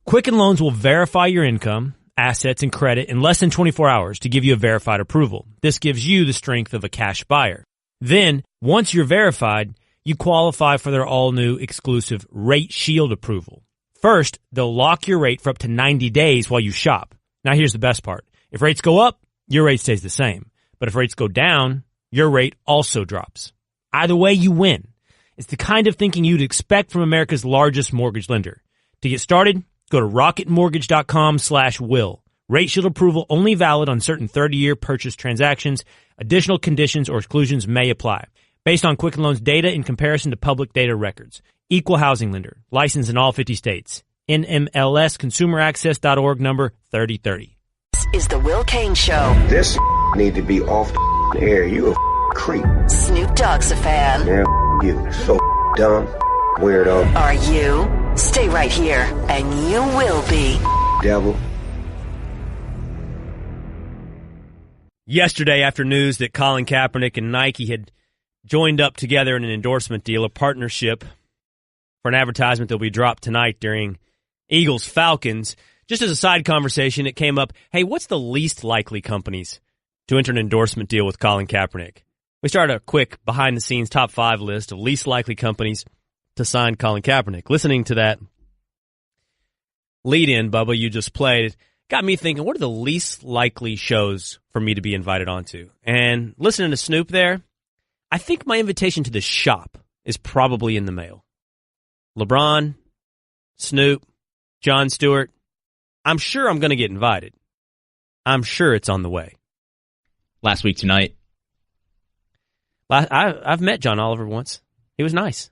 Quicken Loans will verify your income, assets, and credit in less than 24 hours to give you a verified approval. This gives you the strength of a cash buyer. Then, once you're verified, you qualify for their all-new exclusive Rate Shield approval. First, they'll lock your rate for up to 90 days while you shop. Now, here's the best part. If rates go up, your rate stays the same. But if rates go down, your rate also drops. Either way, you win. It's the kind of thinking you'd expect from America's largest mortgage lender. To get started, go to rocketmortgage.com/will. Rate Shield approval only valid on certain 30-year purchase transactions. Additional conditions or exclusions may apply. Based on Quicken Loans data in comparison to public data records. Equal housing lender. Licensed in all 50 states. NMLSconsumeraccess.org number 3030. This is the Will Cain Show. This need to be off the air. You a creep. Snoop Dogg's a fan. Man, you so dumb, weirdo. Are you? Stay right here, and you will be. Devil. Yesterday, after news that Colin Kaepernick and Nike had joined up together in an endorsement deal, a partnership for an advertisement that will be dropped tonight during Eagles-Falcons. Just as a side conversation, it came up, hey, what's the least likely companies to enter an endorsement deal with Colin Kaepernick? We started a quick behind-the-scenes top 5 list of least likely companies to sign Colin Kaepernick. Listening to that lead-in, Bubba, you just played, got me thinking, what are the least likely shows for me to be invited onto? And listening to Snoop there, I think my invitation to the shop is probably in the mail. LeBron, Snoop, Jon Stewart, I'm sure I'm going to get invited. I'm sure it's on the way. Last week tonight. I've met John Oliver once. He was nice.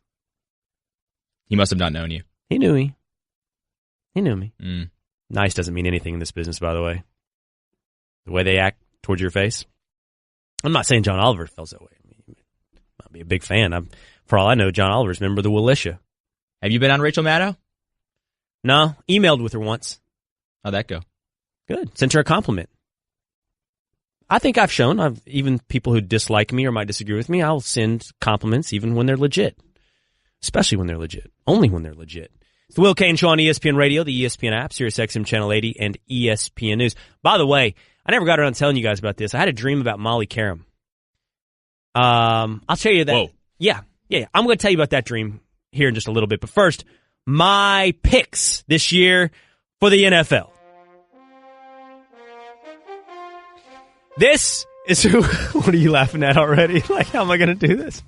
He must have not known you. He knew me. He knew me. Mm. Nice doesn't mean anything in this business, by the way. The way they act towards your face. I'm not saying John Oliver feels that way. I mean, I'd be a big fan. For all I know, John Oliver's a member of the Willisha. Have you been on Rachel Maddow? No. Emailed with her once. How'd that go? Good. Sent her a compliment. I think I've shown, even people who dislike me or might disagree with me, I'll send compliments even when they're legit. Especially when they're legit. Only when they're legit. It's the Will Cain Show on ESPN Radio, the ESPN app, Sirius XM Channel 80, and ESPN News. By the way, I never got around telling you guys about this. I had a dream about Molly Karam. I'll tell you that. Whoa. Yeah. I'm going to tell you about that dream here in just a little bit. But first, my picks this year for the NFL. This is who. What are you laughing at already? Like, how am I going to do this?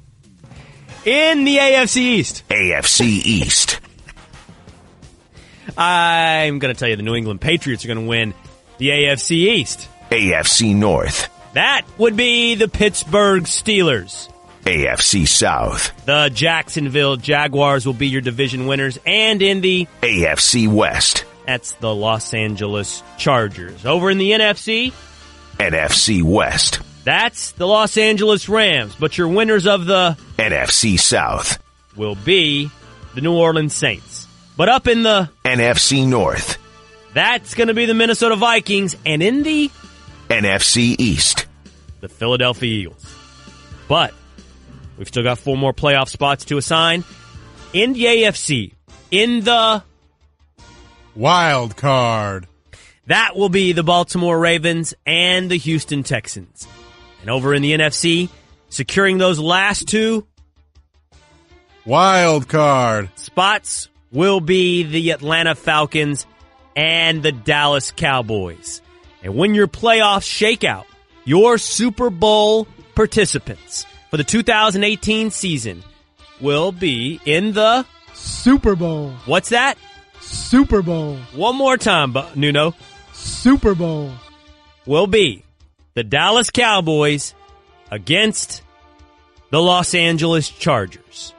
In the AFC East. AFC East. I'm going to tell you the New England Patriots are going to win the AFC East. AFC North. That would be the Pittsburgh Steelers. AFC South. The Jacksonville Jaguars will be your division winners. And in the AFC West. That's the Los Angeles Chargers. Over in the NFC. NFC West. That's the Los Angeles Rams. But your winners of the NFC South will be the New Orleans Saints. But up in the NFC North. That's going to be the Minnesota Vikings. And in the NFC East. The Philadelphia Eagles. But we've still got 4 more playoff spots to assign. In the AFC, in the wild card, that will be the Baltimore Ravens and the Houston Texans. And over in the NFC, securing those last 2 wild card spots will be the Atlanta Falcons and the Dallas Cowboys. And when your playoffs shake out, Your Super Bowl participants for the 2018 season will be in the Super Bowl. What's that? Super Bowl. One more time, Nuno. Super Bowl. Will be the Dallas Cowboys against the Los Angeles Chargers.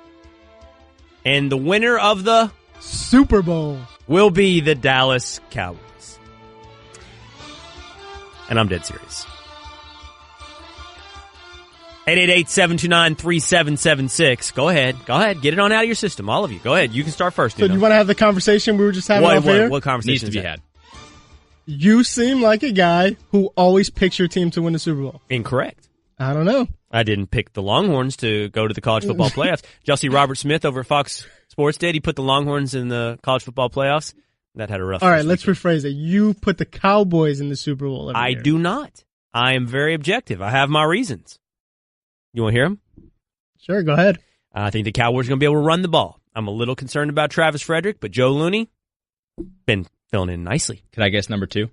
And the winner of the Super Bowl will be the Dallas Cowboys. And I'm dead serious. 888-729-3776. Go ahead. Get it on out of your system, all of you. Go ahead. You can start first. So do you want to have the conversation we were just having off here? What conversation needs to be had? You seem like a guy who always picks your team to win the Super Bowl. Incorrect. I don't know. I didn't pick the Longhorns to go to the college football playoffs. Chelsea Robert Smith over at Fox Sports did. He put the Longhorns in the college football playoffs. That had a rough. All right, let's rephrase it. You put the Cowboys in the Super Bowl every year. I do not. I am very objective. I have my reasons. You want to hear them? Sure, go ahead. I think the Cowboys are going to be able to run the ball. I'm a little concerned about Travis Frederick, but Joe Looney been filling in nicely. Could I guess number 2?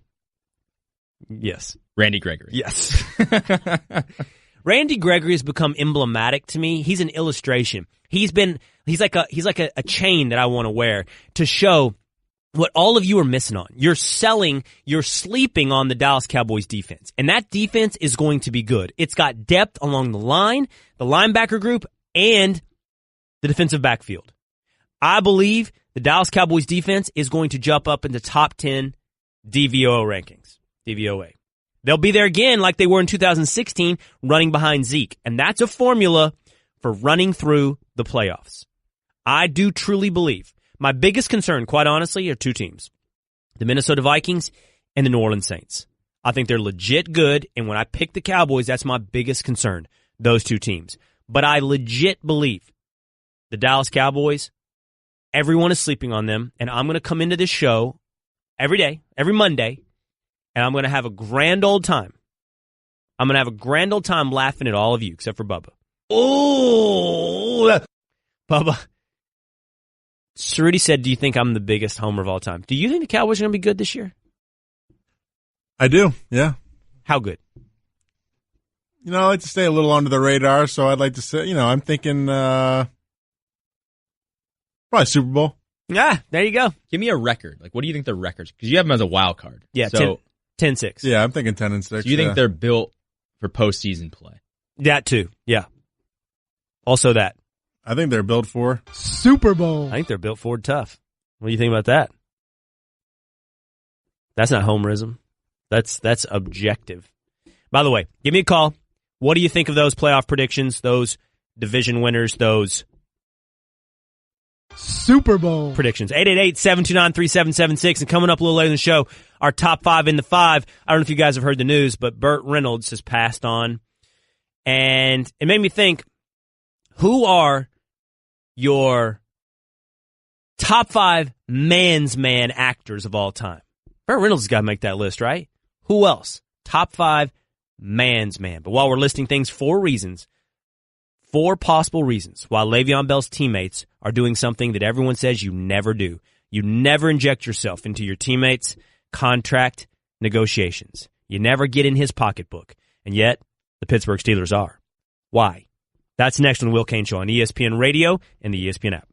Yes. Randy Gregory. Yes. Randy Gregory has become emblematic to me. He's an illustration. He's like a chain that I want to wear to show what all of you are missing on. You're sleeping on the Dallas Cowboys defense. And that defense is going to be good. It's got depth along the line, the linebacker group, and the defensive backfield. I believe the Dallas Cowboys defense is going to jump up into top 10 DVOA rankings. DVOA. They'll be there again like they were in 2016, running behind Zeke. And that's a formula for running through the playoffs. I do truly believe. My biggest concern, quite honestly, are two teams. The Minnesota Vikings and the New Orleans Saints. I think they're legit good, and when I pick the Cowboys, that's my biggest concern, those two teams. But I legit believe the Dallas Cowboys, everyone is sleeping on them, and I'm going to come into this show every day, every Monday, and I'm going to have a grand old time. I'm going to have a grand old time laughing at all of you, except for Bubba. Oh, Bubba. Cerruti said, do you think I'm the biggest homer of all time? Do you think the Cowboys are going to be good this year? I do, yeah. How good? I like to stay a little under the radar, so I'd like to say, I'm thinking probably Super Bowl. Yeah, there you go. Give me a record. Like, what do you think the records? Because you have them as a wild card. Yeah, so 10-6. Yeah, I'm thinking 10-6. So you think they're built for postseason play? That too, yeah. Also that. I think they're built for Super Bowl. I think they're built for tough. What do you think about that? That's not homerism. That's objective. By the way, give me a call. What do you think of those playoff predictions, those division winners, those Super Bowl predictions? 888-729-3776. And coming up a little later in the show, our top 5 in the 5. I don't know if you guys have heard the news, but Burt Reynolds has passed on. And it made me think, who are your top 5 man's man actors of all time? Burt Reynolds has got to make that list, right? Who else? Top 5 man's man. But while we're listing things, 4 possible reasons why Le'Veon Bell's teammates are doing something that everyone says you never do. You never inject yourself into your teammates' contract negotiations. You never get in his pocketbook. And yet, the Pittsburgh Steelers are. Why? That's next on the Will Cain Show on ESPN Radio and the ESPN app.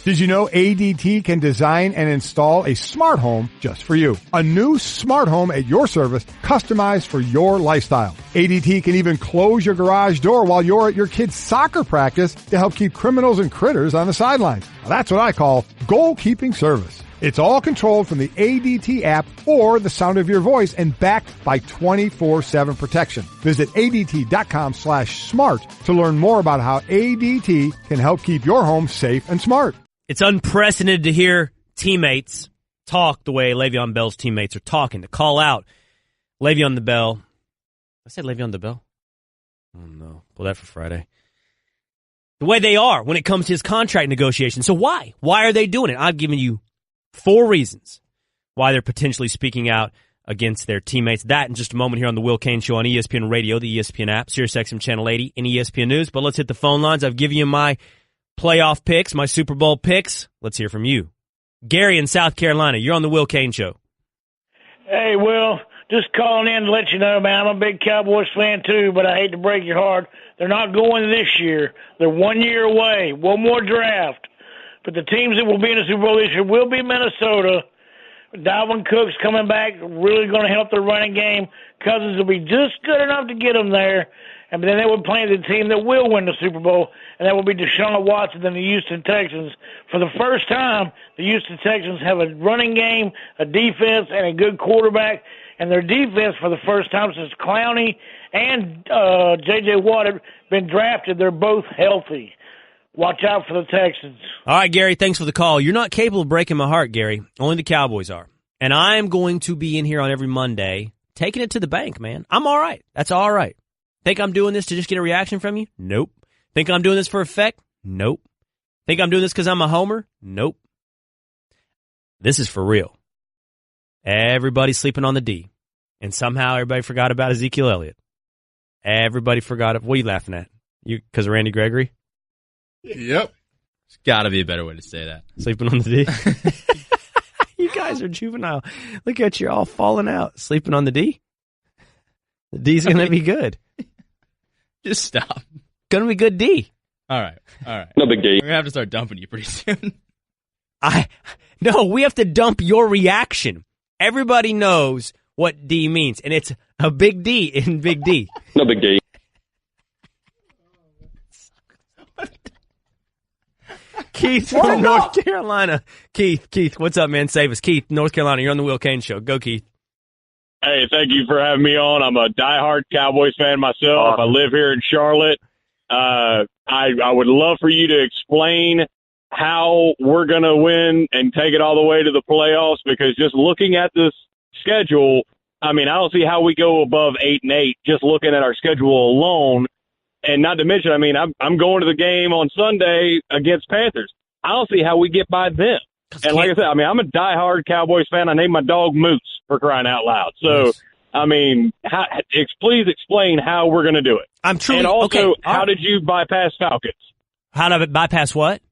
Did you know ADT can design and install a smart home just for you? A new smart home at your service, customized for your lifestyle. ADT can even close your garage door while you're at your kid's soccer practice to help keep criminals and critters on the sidelines. Now, that's what I call goal-keeping service. It's all controlled from the ADT app or the sound of your voice and backed by 24/7 protection. Visit ADT.com/smart to learn more about how ADT can help keep your home safe and smart. It's unprecedented to hear teammates talk the way Le'Veon Bell's teammates are talking, to call out Le'Veon the Bell. I said Le'Veon the Bell? Oh, no. Pull that for Friday. The way they are when it comes to his contract negotiations. So why? Why are they doing it? I've given you 4 reasons why they're potentially speaking out against their teammates. That in just a moment here on the Will Cain Show on ESPN Radio, the ESPN app, SiriusXM Channel 80, and ESPN News. But let's hit the phone lines. I've given you my playoff picks, my Super Bowl picks. Let's hear from you. Gary in South Carolina, you're on the Will Cain Show. Hey, Will, just calling in to let you know, man, I'm a big Cowboys fan too, but I hate to break your heart. They're not going this year. They're 1 year away, one more draft. But the teams that will be in the Super Bowl this year will be Minnesota. Dalvin Cook's coming back, really going to help their running game. Cousins will be just good enough to get them there. And then they will play the team that will win the Super Bowl, and that will be Deshaun Watson and the Houston Texans. For the first time, the Houston Texans have a running game, a defense, and a good quarterback. And their defense, for the first time since Clowney and J.J. Watt have been drafted, they're both healthy. Watch out for the Texans. All right, Gary, thanks for the call. You're not capable of breaking my heart, Gary. Only the Cowboys are. And I am going to be in here on every Monday taking it to the bank, man. I'm all right. That's all right. Think I'm doing this to just get a reaction from you? Nope. Think I'm doing this for effect? Nope. Think I'm doing this because I'm a homer? Nope. This is for real. Everybody's sleeping on the D. And somehow everybody forgot about Ezekiel Elliott. Everybody forgot. What are you laughing at? You because of Randy Gregory? Yep. There's got to be a better way to say that. Sleeping on the D? You guys are juvenile. Look at you all falling out. Sleeping on the D? The D's going to be good. Just stop. Going to be good D. All right. No big deal. We're going to have to start dumping you pretty soon. No, we have to dump your reaction. Everybody knows what D means, and it's a big D in Big D. No big deal. Keith from North Carolina. Keith, what's up, man? Save us. Keith, North Carolina, you're on the Will Cain Show. Go, Keith. Hey, thank you for having me on. I'm a diehard Cowboys fan myself. I live here in Charlotte. I would love for you to explain how we're going to win and take it all the way to the playoffs, because just looking at this schedule, I mean, I don't see how we go above 8-8 just looking at our schedule alone. And not to mention, I mean, I'm going to the game on Sunday against Panthers. I don't see how we get by them. And like I said, I mean, I'm a diehard Cowboys fan. I named my dog Moose, for crying out loud. So, I mean, please explain how we're going to do it. I'm truly And also, okay. How did you bypass Falcons? How did I bypass what?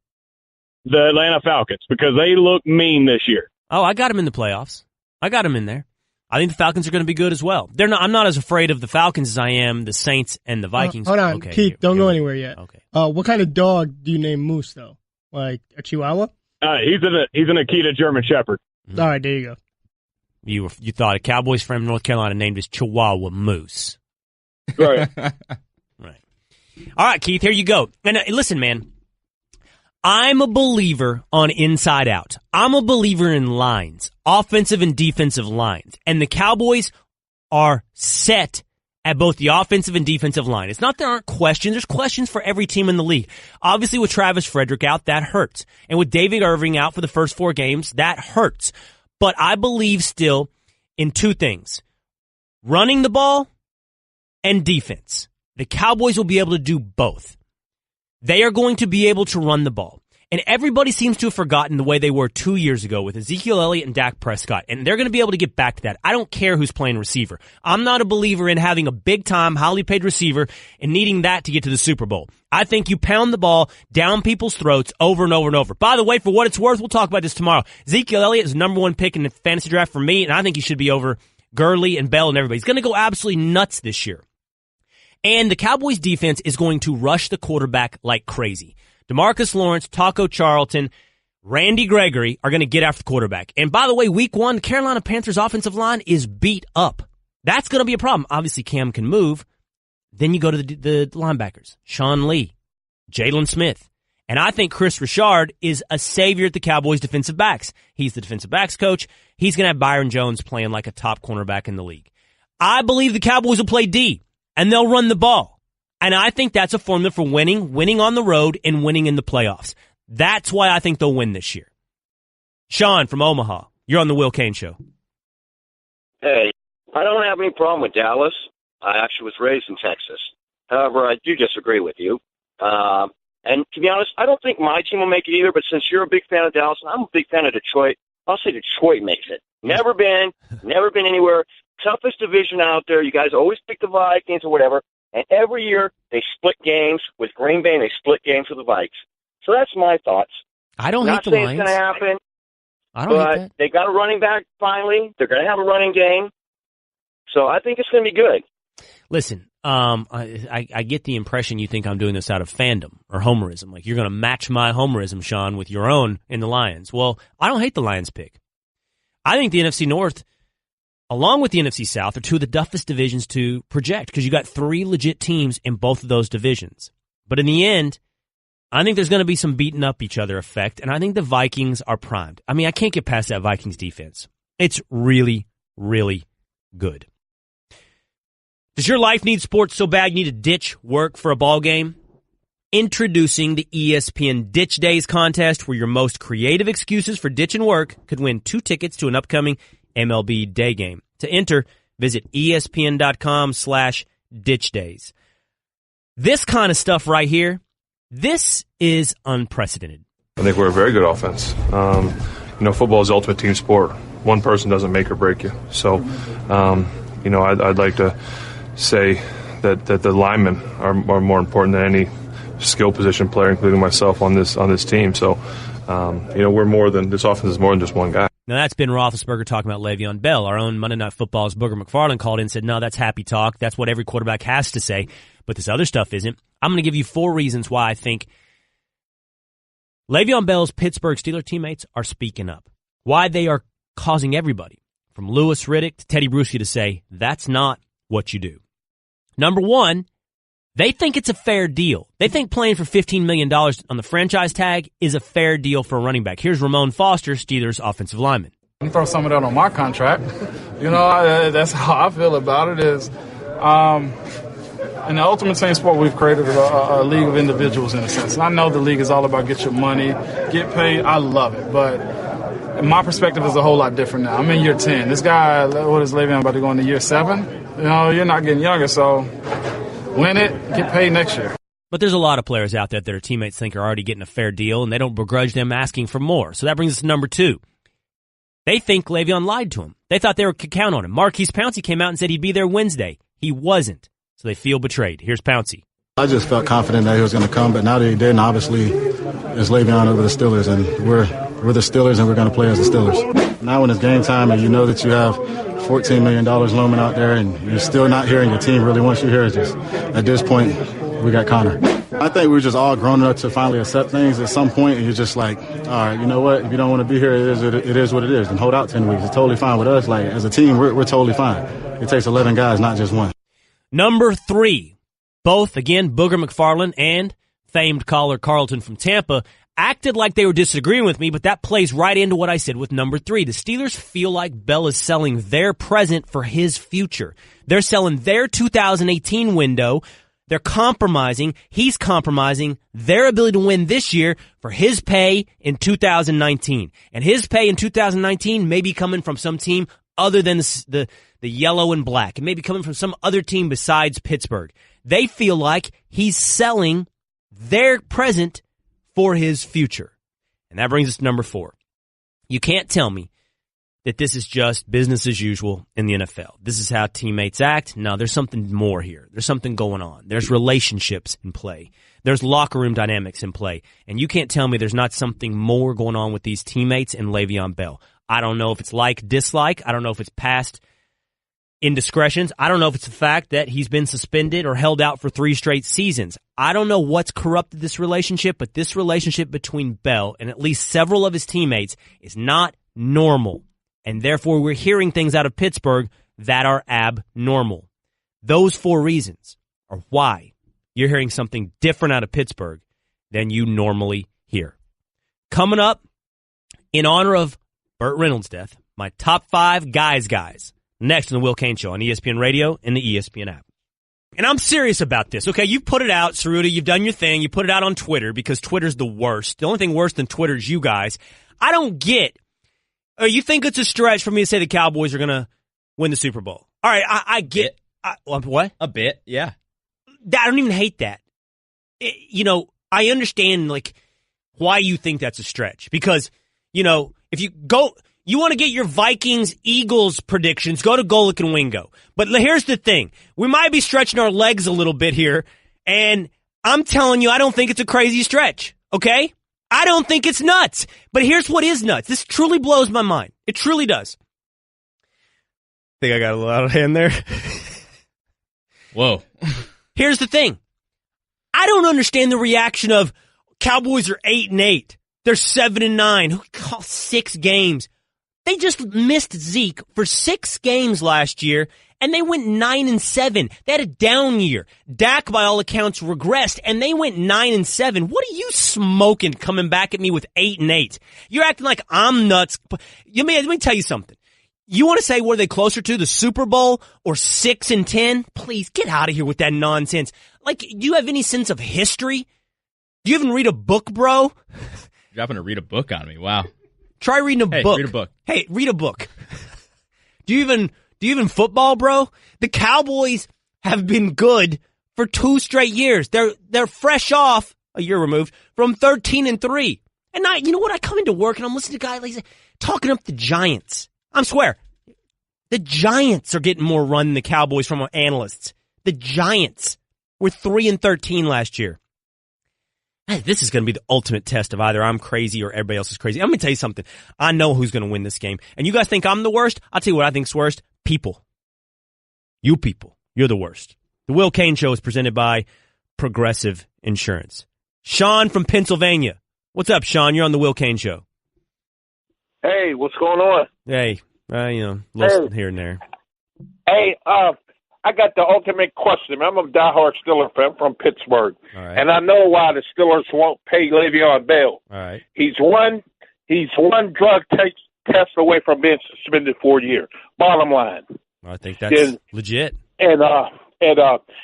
The Atlanta Falcons, because they look mean this year. Oh, I got them in the playoffs. I got them in there. I think the Falcons are going to be good as well. I'm not as afraid of the Falcons as I am the Saints and the Vikings. Hold on, okay, Keith, don't go anywhere yet. Okay. What kind of dog do you name Moose, though? Like a Chihuahua? He's an Akita German Shepherd. Mm-hmm. All right, there you go. You thought a Cowboys from North Carolina named his Chihuahua Moose. Right. Right. All right, Keith, here you go. And listen, man, I'm a believer on inside out. I'm a believer in lines, offensive and defensive lines. And the Cowboys are set at both the offensive and defensive line. It's not there aren't questions. There's questions for every team in the league. Obviously, with Travis Frederick out, that hurts. And with David Irving out for the first 4 games, that hurts. But I believe still in 2 things: running the ball and defense. The Cowboys will be able to do both. They are going to be able to run the ball. And everybody seems to have forgotten the way they were 2 years ago with Ezekiel Elliott and Dak Prescott. And they're going to be able to get back to that. I don't care who's playing receiver. I'm not a believer in having a big-time, highly paid receiver and needing that to get to the Super Bowl. I think you pound the ball down people's throats over and over and over. By the way, for what it's worth, we'll talk about this tomorrow. Ezekiel Elliott is the number 1 pick in the fantasy draft for me, and I think he should be over Gurley and Bell and everybody. He's going to go absolutely nuts this year. And the Cowboys defense is going to rush the quarterback like crazy. DeMarcus Lawrence, Taco Charlton, Randy Gregory are going to get after the quarterback. And by the way, week 1, Carolina Panthers offensive line is beat up. That's going to be a problem. Obviously, Cam can move. Then you go to the linebackers, Sean Lee, Jalen Smith. And I think Chris Richard is a savior at the Cowboys defensive backs. He's the defensive backs coach. He's going to have Byron Jones playing like a top cornerback in the league. I believe the Cowboys will play D. And they'll run the ball. And I think that's a formula for winning on the road, and winning in the playoffs. That's why I think they'll win this year. Sean from Omaha, you're on the Will Cain Show. Hey, I don't have any problem with Dallas. I actually was raised in Texas. However, I do disagree with you. And to be honest, I don't think my team will make it either, but since you're a big fan of Dallas, and I'm a big fan of Detroit, I'll say Detroit makes it. Never been anywhere. Toughest division out there. You guys always pick the Vikings or whatever. And every year they split games with Green Bay and they split games with the Vikes. So that's my thoughts. I don't hate the Lions. Lions. Not saying it's going to happen. I don't hate But that. they got a running back finally. They're going to have a running game. So I think it's going to be good. Listen, I get the impression you think I'm doing this out of fandom or homerism. Like you're going to match my homerism, Sean, with your own in the Lions. Well, I don't hate the Lions pick. I think the NFC North, along with the NFC South, are two of the toughest divisions to project because you got three legit teams in both of those divisions. But in the end, I think there's going to be some beating up each other effect, and I think the Vikings are primed. I mean, I can't get past that Vikings defense. It's really, really good. Does your life need sports so bad you need to ditch work for a ball game? Introducing the ESPN Ditch Days contest, where your most creative excuses for ditching work could win 2 tickets to an upcoming MLB day game. To enter, visit ESPN.com/ditchdays. This kind of stuff right here, this is unprecedented. I think we're a very good offense. Football is the ultimate team sport. One person doesn't make or break you. So, I'd like to say that the linemen are more important than any skill position player, including myself on this team. So, we're more than this offense is more than just one guy. Now that's Ben Roethlisberger talking about Le'Veon Bell. Our own Monday Night Football's Booger McFarland called in and said, no, that's happy talk. That's what every quarterback has to say. But this other stuff isn't. I'm going to give you 4 reasons why I think Le'Veon Bell's Pittsburgh Steelers teammates are speaking up. Why they are causing everybody, from Louis Riddick to Teddy Bruschi, to say, that's not what you do. Number 1, they think it's a fair deal. They think playing for $15 million on the franchise tag is a fair deal for a running back. Here's Ramon Foster, Steelers offensive lineman. You throw some of that on my contract. That's how I feel about it is, in the ultimate team sport, we've created a league of individuals in a sense. And I know the league is all about get your money, get paid. I love it. But my perspective is a whole lot different now. I'm in year 10. This guy, what is Le'Veon about to go into year 7? You're not getting younger, so win it, get paid next year. But there's a lot of players out there that their teammates think are already getting a fair deal, and they don't begrudge them asking for more. So that brings us to number 2. They think Le'Veon lied to him. They thought they could count on him. Marquise Pouncey came out and said he'd be there Wednesday. He wasn't. So they feel betrayed. Here's Pouncey. I just felt confident that he was going to come, but now that he didn't, obviously, it's Le'Veon over the Steelers, and we're the Steelers, and we're going to play as the Steelers. Now when it's game time and you know that you have $14 million looming out there and you're still not here and your team really wants you here, it's just at this point, we got Connor. I think we're just all grown up to finally accept things at some point, and you're just like, all right, you know what? If you don't want to be here, it is what it is, and hold out 10 weeks. It's totally fine with us. Like, as a team, we're totally fine. It takes 11 guys, not just one. Number 3, both, again, Booger McFarland and famed caller Carlton from Tampa acted like they were disagreeing with me, but that plays right into what I said with number 3. The Steelers feel like Bell is selling their present for his future. They're selling their 2018 window. They're compromising. He's compromising their ability to win this year for his pay in 2019. And his pay in 2019 may be coming from some team other than the yellow and black. It may be coming from some other team besides Pittsburgh. They feel like he's selling their present for his future. And that brings us to number 4. You can't tell me that this is just business as usual in the NFL. This is how teammates act. No, there's something more here. There's something going on. There's relationships in play. There's locker room dynamics in play. And you can't tell me there's not something more going on with these teammates and Le'Veon Bell. I don't know if it's like, dislike. I don't know if it's past indiscretions. I don't know if it's the fact that he's been suspended or held out for 3 straight seasons. I don't know what's corrupted this relationship, but this relationship between Bell and at least several of his teammates is not normal. And therefore, we're hearing things out of Pittsburgh that are abnormal. Those 4 reasons are why you're hearing something different out of Pittsburgh than you normally hear. Coming up, in honor of Burt Reynolds' death, my top 5 guys. Next on the Will Cain Show on ESPN Radio and the ESPN app. And I'm serious about this, okay? You've put it out, Cerruta. You've done your thing. You put it out on Twitter because Twitter's the worst. The only thing worse than Twitter is you guys. I don't get... you think it's a stretch for me to say the Cowboys are going to win the Super Bowl? All right, I get... what? A bit, yeah. I don't even hate that. I understand, why you think that's a stretch. Because, if you go... You want to get your Vikings-Eagles predictions, go to Golic and Wingo. But here's the thing. We might be stretching our legs a little bit here, and I'm telling you, I don't think it's a crazy stretch, okay? I don't think it's nuts. But here's what is nuts. This truly blows my mind. It truly does. Think I got a little out of hand there? Whoa. Here's the thing. I don't understand the reaction of Cowboys are 8-8. They're 7-9. Who calls 6 games? They just missed Zeke for 6 games last year, and they went 9-7. They had a down year. Dak, by all accounts, regressed, and they went 9-7. What are you smoking coming back at me with 8-8? You're acting like I'm nuts. Let me tell you something. You want to say, what are they closer to, the Super Bowl or 6-10? Please, get out of here with that nonsense. Like, do you have any sense of history? Do you even read a book, bro? You're dropping to read a book on me. Wow. Try reading a book. Read a book. Hey, read a book. Do you even football, bro? The Cowboys have been good for 2 straight years. They're fresh off, a year removed, from 13-3. And you know what? I come into work and I'm listening to guys like talking up the Giants. I swear, the Giants are getting more run than the Cowboys from our analysts. The Giants were 3-13 last year. This is going to be the ultimate test of either I'm crazy or everybody else is crazy. I'm going to tell you something. I know who's going to win this game. And you guys think I'm the worst? I'll tell you what I think's worst. People. You people. You're the worst. The Will Cain Show is presented by Progressive Insurance. Sean from Pennsylvania. What's up, Sean? You're on the Will Cain Show. Hey, what's going on? Hey, little here and there. Hey, I got the ultimate question. I'm a diehard Steelers fan from Pittsburgh, and I know why the Steelers won't pay Le'Veon Bell. All right, he's one drug test away from being suspended for a year. Bottom line, I think that's legit. And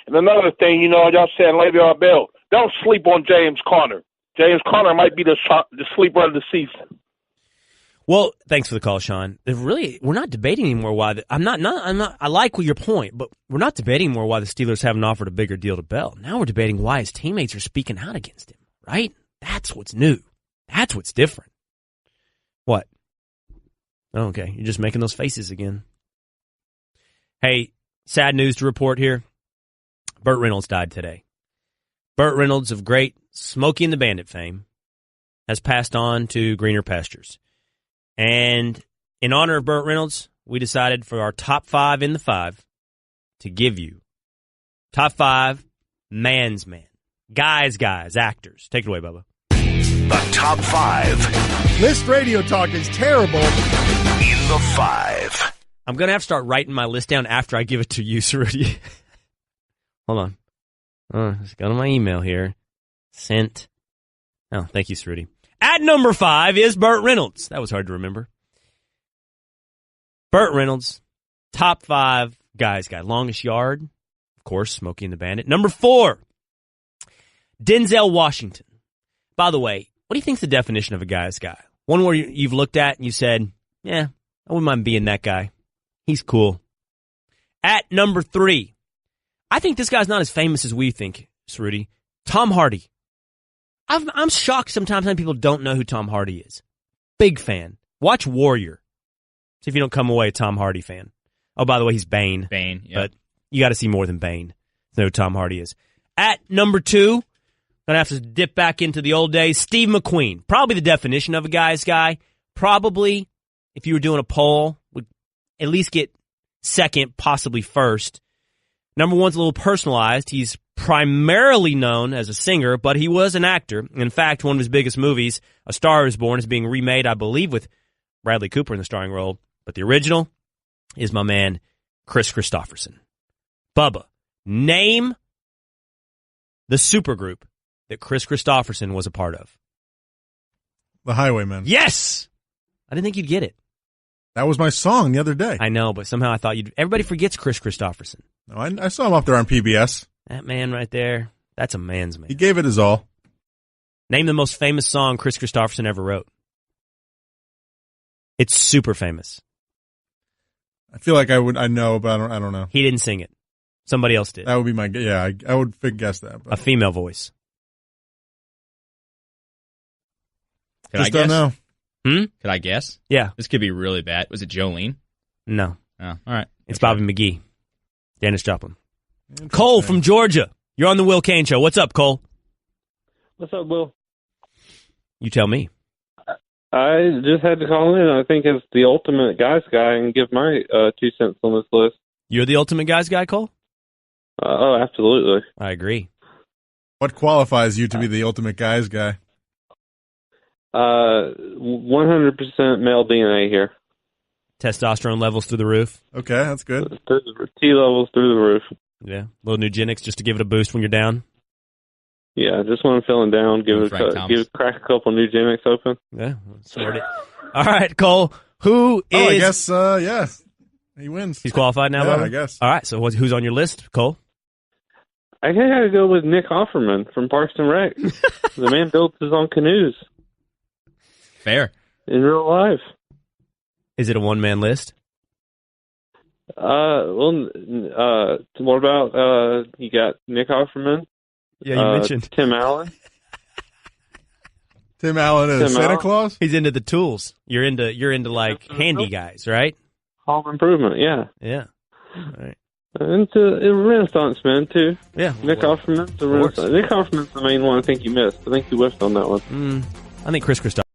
another thing, y'all saying Le'Veon Bell, don't sleep on James Conner. James Conner might be the sleeper of the season. Well, thanks for the call, Sean. We're not debating anymore why. I like your point, but we're not debating anymore why the Steelers haven't offered a bigger deal to Bell. Now we're debating why his teammates are speaking out against him, right? That's what's new. That's what's different. What? Oh, okay. You're just making those faces again. Hey, sad news to report here. Burt Reynolds died today. Burt Reynolds of great Smokey and the Bandit fame has passed on to greener pastures. And in honor of Burt Reynolds, we decided for our top 5 in the 5 to give you top 5 man's man. Guys, actors. Take it away, Bubba. The top 5. List radio talk is terrible. In the 5. I'm going to have to start writing my list down after I give it to you, Rudy. Hold on. Let's go to my email here. Sent. Oh, thank you, Rudy. At number 5 is Burt Reynolds. That was hard to remember. Burt Reynolds, top 5 guy. Longest yard, of course, Smokey and the Bandit. Number 4, Denzel Washington. By the way, what do you think's the definition of a guy's guy? One where you've looked at and you said, yeah, I wouldn't mind being that guy. He's cool. At number 3, I think this guy's not as famous as we think, Rudy. Tom Hardy. I'm shocked sometimes when people don't know who Tom Hardy is. Big fan. Watch Warrior. See if you don't come away a Tom Hardy fan. Oh, by the way, he's Bane. Bane, yeah. But you got to see more than Bane to know who Tom Hardy is. At number 2, going to have to dip back into the old days, Steve McQueen. Probably the definition of a guy's guy. Probably, if you were doing a poll, would at least get second, possibly first. Number 1's a little personalized. He's primarily known as a singer, but he was an actor. In fact, one of his biggest movies, A Star Is Born, is being remade, I believe, with Bradley Cooper in the starring role. But the original is my man, Chris Christopherson. Bubba, name the supergroup that Chris Christopherson was a part of. The Highwaymen. Yes! I didn't think you'd get it. That was my song the other day. I know, but somehow I thought everybody forgets Chris Christopherson. No, I saw him up there on PBS. That man right there, that's a man's man. He gave it his all. Name the most famous song Chris Christopherson ever wrote. It's super famous. I feel like I know, but I don't know. He didn't sing it. Somebody else did. That would be my I would guess that. But. A female voice. Can I guess? Don't know. Could I guess? Yeah. This could be really bad. Was it Jolene? No. Oh, all right. It's Bobby McGee. Dennis Joplin. Cole from Georgia. You're on the Will Cain Show. What's up, Cole? What's up, Will? You tell me. I just had to call in. I think as the ultimate guys guy and give my 2 cents on this list. You're the ultimate guys guy, Cole? Oh, absolutely. I agree. What qualifies you to be the ultimate guys guy? 100% male DNA here. Testosterone levels through the roof. Okay, that's good. T levels through the roof. Yeah, a little Nugenics just to give it a boost when you're down. Yeah, just when I'm feeling down, crack a couple Nugenics open. Yeah, sort it. All right, Cole. Who is? I guess, yeah, he wins. He's qualified now, yeah, Bubba? I guess. All right, so who's on your list, Cole? I think I got to go with Nick Offerman from Parks and Rec. The man builds his own canoes. Fair. In real life. Is it a one-man list? What about you got Nick Offerman? Yeah, you mentioned Tim Allen. Tim Allen is Santa Claus? He's into the tools. You're into like handy guys, right? Home improvement, yeah. Yeah. All right. Into a Renaissance man too. Yeah. Nick Offerman's the Renaissance. Nick Offerman's the main one I think you missed. I think you whiffed on that one. I think Chris Christopher